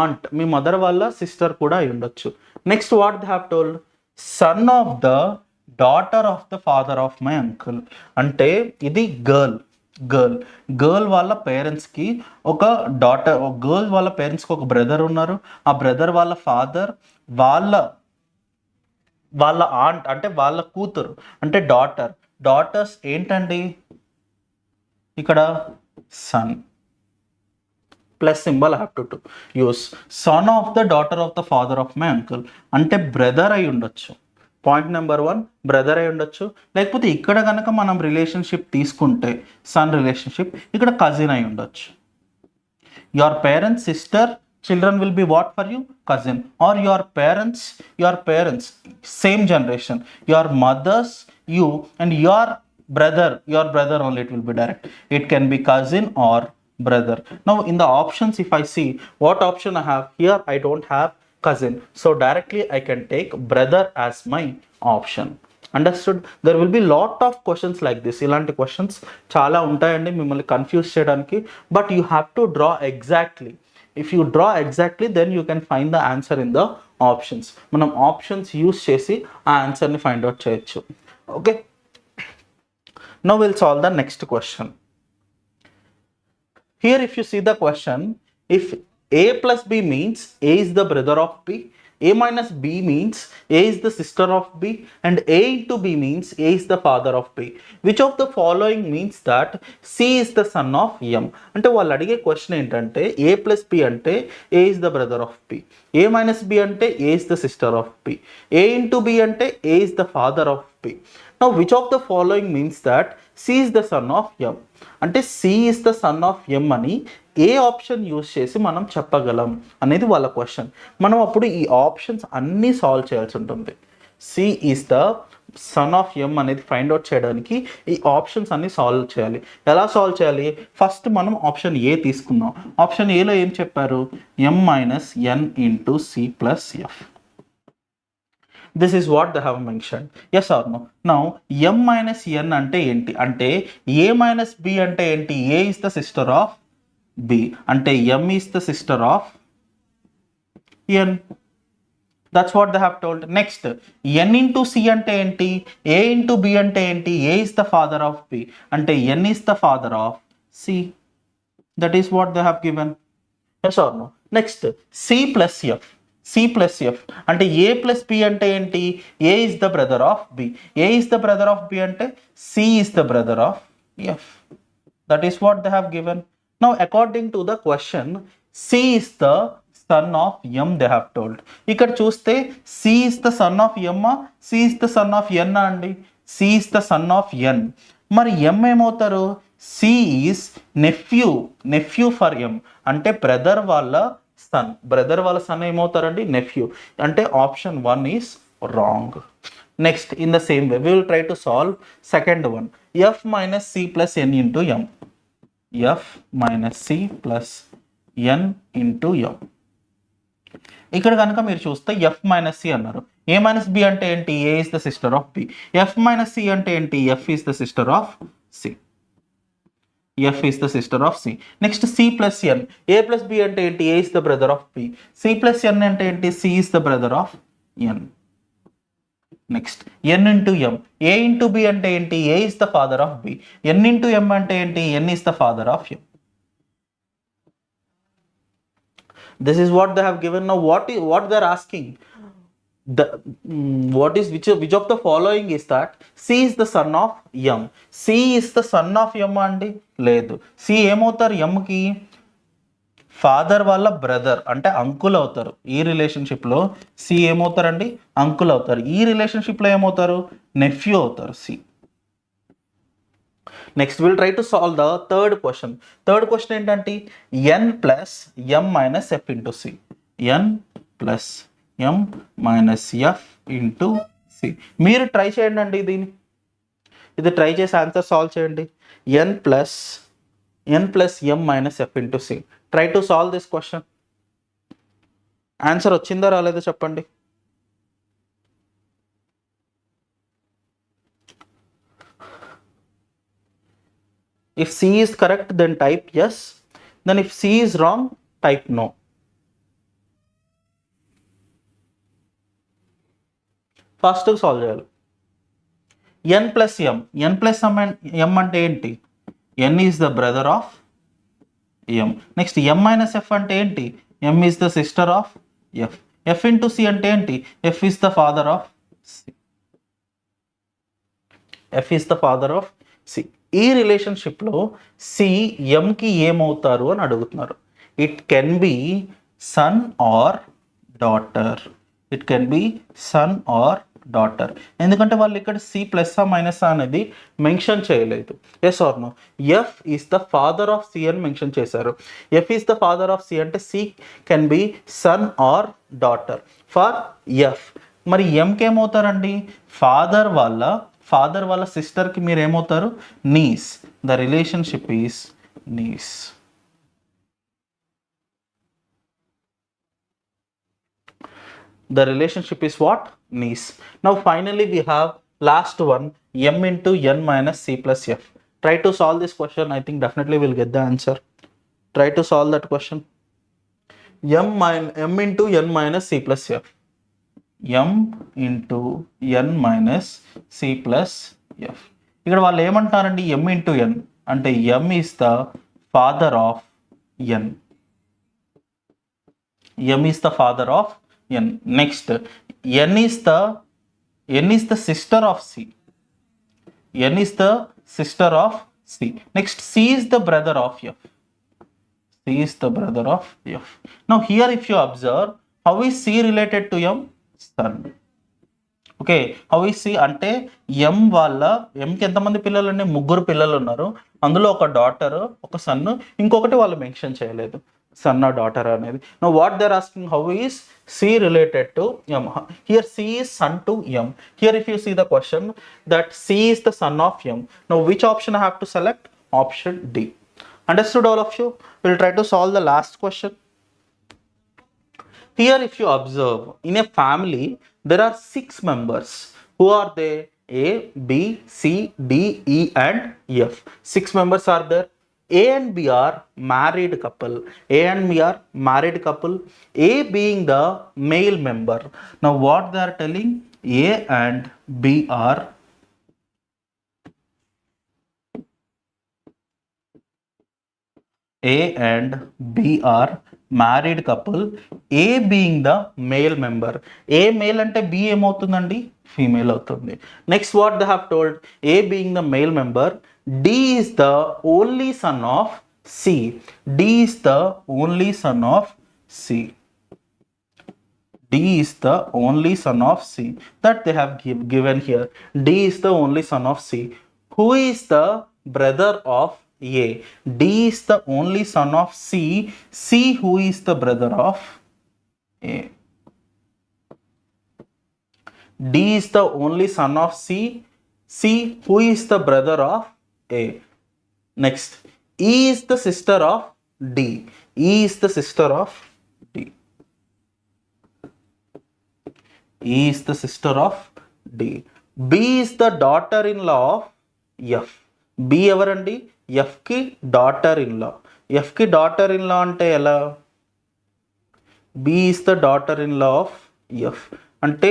ఆంట్, మీ మదర్ వాళ్ళ సిస్టర్ కూడా అయి ఉండొచ్చు. Next what they have told, sun of the daughter of the father of my uncle, అంటే ఇది గర్ల్. గర్ల్ గర్ల్ వాళ్ళ పేరెంట్స్కి ఒక డాటర్, గర్ల్ వాళ్ళ పేరెంట్స్కి ఒక బ్రదర్ ఉన్నారు, ఆ బ్రదర్ వాళ్ళ ఫాదర్ వాళ్ళ వాళ్ళ ఆంట్ అంటే వాళ్ళ కూతురు అంటే డాటర్. డాటర్స్ ఏంటండి ఇక్కడ son plus symbol have to use. Son of the daughter of the father of my uncle అంటే బ్రదర్ అయి ఉండొచ్చు. పాయింట్ నెంబర్ 1 బ్రదర్ అయి ఉండొచ్చు, లేకపోతే ఇక్కడ కనుక మనం రిలేషన్షిప్ తీసుకుంటే సన్ రిలేషన్షిప్, ఇక్కడ కజిన్ అయి ఉండొచ్చు. Your parents sister children will be what for you, cousin, or your parents same generation, your mother's you and your brother only, it will be direct. It can be cousin or brother. Now in the options, if I see what option I have here, I don't have cousin, so directly I can take brother as my option. Understood. There will be lot of questions like this. ఇలాంటి questions చాలా ఉంటాయండి మిమ్మల్ని confuse చేయడానికి. But you have to draw exactly. If you draw exactly then you can find the answer in the options. మనం options use చేసి ఆ ఆన్సర్ని find out చేయొచ్చు. Okay, now will solve the next question. Here if you see the question, if A plus B means A is the brother of B, A minus B means A is the sister of B, and A into B means A is the father of B. Which of the following means that C is the son of M? అంటే వాళ్ళు అడిగే question ఏంటంటే A plus B అంటే A is the brother of B, A minus B అంటే A is the sister of B, A into B అంటే A is the father of B. Now which of the following means that C is the son of M? అంటే C is the son of M అని ఏ option use చేసి మనం చెప్పగలం అనేది వాళ్ళ question. మనం అప్పుడు ఈ ఆప్షన్స్ అన్నీ సాల్వ్ చేయాల్సి ఉంటుంది. C is the son of M అనేది ఫైండ్ అవుట్ చేయడానికి ఈ ఆప్షన్స్ అన్ని సాల్వ్ చేయాలి. ఎలా సాల్వ్ చేయాలి? ఫస్ట్ మనం ఆప్షన్ ఏ తీసుకుందాం. ఆప్షన్ ఏలో ఏం చెప్పారు? M minus n into C plus F. This is what they have mentioned. Yes or no? Now M minus n అంటే ఏంటి? అంటే A minus B అంటే ఏంటి? A is the sister of B అంటే M is the sister of n. That's what they have told. Next, n into C అంటే ఏంటి? A into B అంటే ఏంటి? A is the father of B అంటే n is the father of C. That is what they have given. Yes or no? Next, C plus F. C plus F అంటే A plus B అంటే ఏంటి? A is the brother of B. A is the brother of B అంటే C is the brother of F. That is what they have given. Now according to the question, C is the son of M they have told. ఇక్కడ చూస్తే C is the son of M, C is the son of N అండి. C is the son of N. మరి M ఏమవుతారు? C is nephew for M అంటే brother వాళ్ళ sun. Brother వాళ్ళ sun ఏమవుతారండి? Nephew. అంటే option 1 is wrong. Next, in the same way we will try to solve second one. F minus C plus N into M. F minus C plus N into M. ఇక్కడ కనుక మీరు చూస్తే F minus C అన్నారు. A minus B అంటే ఏంటి? A is the sister of B. F minus C అంటే ఏంటి? F is the sister of C. F is the sister of C. Next, C plus N. A plus B అంటే ఏంటి? A is the brother of B. C plus N అంటే ఏంటి? C is the brother of N. Next, N into M. A into B అంటే ఏంటి? A is the father of B. N into M అంటే ఏంటి? N is the father of M. This is what they have given. Now what they are asking? Which of the following is that C is the son of M? C is the son of M అండి? లేదు. C ఏమవుతారు? M కి father వాళ్ళ brother అంటే uncle అవుతారు. ఈ రిలేషన్షిప్లో C ఏమవుతారండి? Uncle అవుతారు. ఈ రిలేషన్షిప్లో ఏమవుతారు? నెఫ్యూ అవుతారు C. Next will try to solve the third question. Third question ఏంటంటే n plus m minus f into C. n plus m minus f into C. మీరు ట్రై చేయండి అండి ఇది ట్రై చేసి ఆన్సర్ సాల్వ్ చేయండి. n plus m minus f into C. Try to solve this question. Answer వచ్చిందా రాలేదో చెప్పండి. If C is correct, then type yes. Then if C is wrong, type no. First solve చేయాలి. n plus m. n plus m అంటే ఏంటి? n is the brother of m. Next m minus f అంటే ఏంటి? m is the sister of f. f into c అంటే ఏంటి? f is the father of c. f is the father of c. ఈ రిలేషన్షిప్లో C Mకి ఏమవుతారు అని అడుగుతున్నారు. It can be son or daughter. It can be son or daughter. ఎందుకంటే వాళ్ళు ఇక్కడ C ప్లస్ మైనస్ అనేది మెన్షన్ చేయలేదు. Yes or no? F is the father of C అని మెన్షన్ చేశారు. F is the father of C అంటే C can be son or daughter for F. మరి ఎంకి ఏమవుతారండి? ఫాదర్ వాళ్ళ సిస్టర్కి మీరు ఏమవుతారు? Niece. The relationship is niece. The relationship is what? Niece. Now finally we have last one, m into n minus c plus f. Try to solve this question. I think definitely we'll get the answer. Try to solve that question. m into n minus c plus f. m into n minus c plus f. ఇక్కడ వాళ్ళు ఏమంటారండి, m into n అంటే m is the father of n. m is the father of n. Next, n is the sister of c. n is the sister of c. Next, c is the brother of f. c is the brother of f. Now here if you observe, how is c related to m? Son. Okay, how is C అంటే M వాళ్ళ ఎంకి ఎంతమంది పిల్లలు అండి? ముగ్గురు పిల్లలు ఉన్నారు. అందులో ఒక డాటర్, ఒక సన్, ఇంకొకటి వాళ్ళు మెన్షన్ చేయలేదు సన్ ఆర్ డాటర్ అనేది. Now what they are asking, how is C related to M? Here C is son to M. Here if you see the question that C is the son of M. Now which option I have to select? Option D. Understood all of you? We'll try to solve the last question. Here if you observe, in a family there are 6 members. Who are they? A, B, C, D, E and F. 6 members are there. A and B are married couple. A and B are married couple. A being the male member. Now what they are telling? A and B are A and B are married couple. A being the male member. A male ante B ఏమవుతుందండి? Female అవుతుంది. Next what they have told, A being the male member, D is the only son of C. D is the only son of C. D is the only son of C. That they have given here. D is the only son of C. Who is the brother of A? D is the only son of C. C who is the brother of A? D is the only son of C. C who is the brother of A? Next, E is the sister of D. E is the sister of D. E is the sister of D. B is the daughter-in-law of F. B ఎవరండి? F కి daughter-in-law. F కి daughter-in-law అంటే ఎలా? B is the daughter-in-law of F. అంటే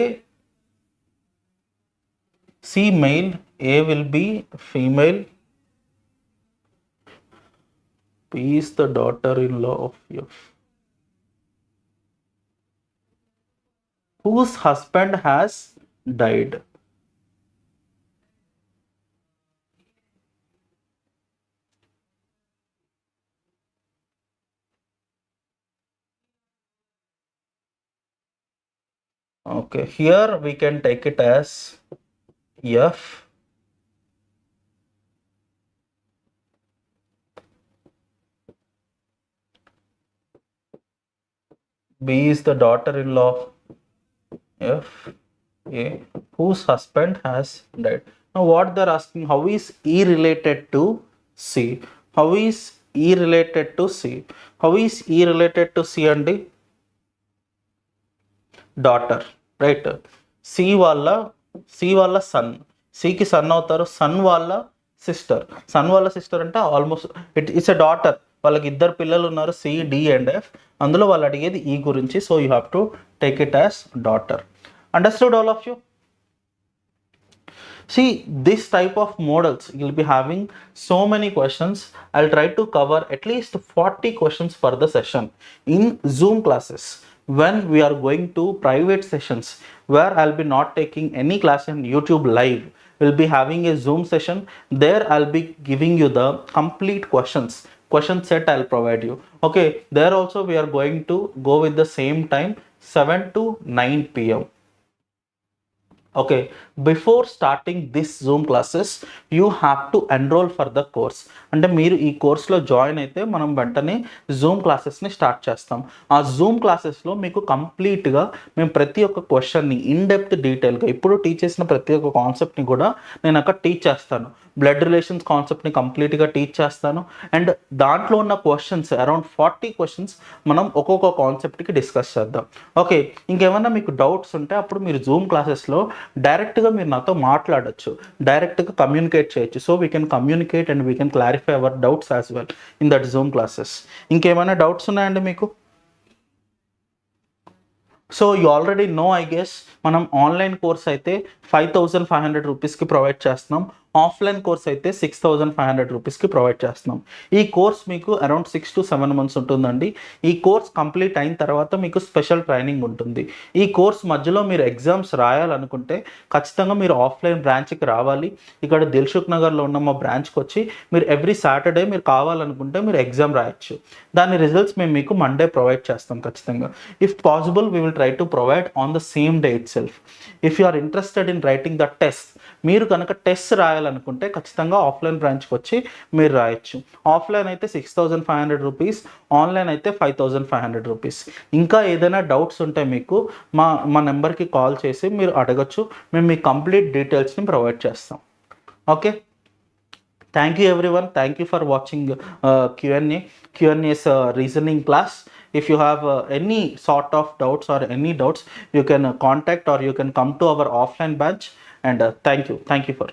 C male, A will be female. B is the daughter-in-law of F, whose husband has died. Okay, here we can take it as F. B is the daughter-in-law of F, A, whose husband has died. Now what they're asking, how is E related to C? How is E related to C? How is E related to C అండి? Daughter, right. C వాళ్ళ sun, సికి sun అవుతారు. Sun వాళ్ళ sister అంటే almost it's a daughter. వాళ్ళకి 2 పిల్లలు ఉన్నారు, C, D and F. అందులో వాళ్ళు అడిగేది ఈ గురించి. So you have to take it as daughter. Understood all of you? See, this type of models, you'll be having so many questions. I'll try to cover at least 40 questions per the session in Zoom classes. When we are going to private sessions where I'll be not taking any class in YouTube live, we'll be having a Zoom session. There I'll be giving you the complete question set I'll provide you. Okay, there also we are going to go with the same time, 7 to 9 p.m. Okay, before starting this Zoom classes, you have to enroll for the course. అంటే మీరు ఈ కోర్స్లో join అయితే మనం వెంటనే Zoom క్లాసెస్ని start చేస్తాం. ఆ Zoom క్లాసెస్లో మీకు కంప్లీట్గా మేము ప్రతి ఒక్క క్వశ్చన్ని ఇన్ డెప్త్ డీటెయిల్గా ఇప్పుడు టీచ్ చేసిన ప్రతి ఒక్క కాన్సెప్ట్ని కూడా నేను అక్కడ టీచ్ చేస్తాను. బ్లడ్ రిలేషన్స్ కాన్సెప్ట్ని కంప్లీట్గా టీచ్ చేస్తాను. అండ్ దాంట్లో ఉన్న క్వశ్చన్స్ అరౌండ్ 40 క్వశ్చన్స్ మనం ఒక్కొక్క కాన్సెప్ట్కి డిస్కస్ చేద్దాం. ఓకే, ఇంకేమన్నా మీకు డౌట్స్ ఉంటే అప్పుడు మీరు జూమ్ క్లాసెస్లో డైరెక్ట్గా మీరు నాతో మాట్లాడచ్చు, డైరెక్ట్గా కమ్యూనికేట్ చేయొచ్చు. So we can communicate and we can clarify our doubts as well in that Zoom classes. ఇంకేమైనా డౌట్స్ ఉన్నాయండి మీకు? So you already know I guess, మనం ఆన్లైన్ కోర్స్ అయితే 5500 రూపీస్కి ప్రొవైడ్ చేస్తున్నాం, ఆఫ్లైన్ కోర్స్ అయితే 6500 రూపీస్కి ప్రొవైడ్ చేస్తున్నాం. ఈ కోర్స్ మీకు అరౌండ్ 6 to 7 months ఉంటుందండి. ఈ కోర్స్ కంప్లీట్ అయిన తర్వాత మీకు స్పెషల్ ట్రైనింగ్ ఉంటుంది. ఈ కోర్స్ మధ్యలో మీరు ఎగ్జామ్స్ రాయాలనుకుంటే ఖచ్చితంగా మీరు ఆఫ్లైన్ బ్రాంచ్కి రావాలి. ఇక్కడ దిల్సుఖ్ నగర్లో ఉన్న మా బ్రాంచ్కి వచ్చి మీరు ఎవ్రీ సాటర్డే మీరు కావాలనుకుంటే మీరు ఎగ్జామ్ రాయొచ్చు. దాని రిజల్ట్స్ మేము మీకు మండే ప్రొవైడ్ చేస్తాం ఖచ్చితంగా. If possible we will try to provide on the same day itself. If you are interested in writing the test, మీరు కనుక టెస్ట్ రాయాలనుకుంటే ఖచ్చితంగా ఆఫ్లైన్ బ్రాంచ్కి వచ్చి మీరు రాయొచ్చు. ఆఫ్లైన్ అయితే 6500 రూపీస్, ఆన్లైన్ అయితే 5500 రూపీస్. ఇంకా ఏదైనా డౌట్స్ ఉంటే మీకు మా నెంబర్కి కాల్ చేసి మీరు అడగచ్చు, మేము మీ కంప్లీట్ డీటెయిల్స్ని ప్రొవైడ్ చేస్తాం. Okay, thank you everyone. Thank you for watching QnA. QnA's reasoning class. If you have any sort of doubts or any doubts, you can contact or you can come to our offline batch. And thank you for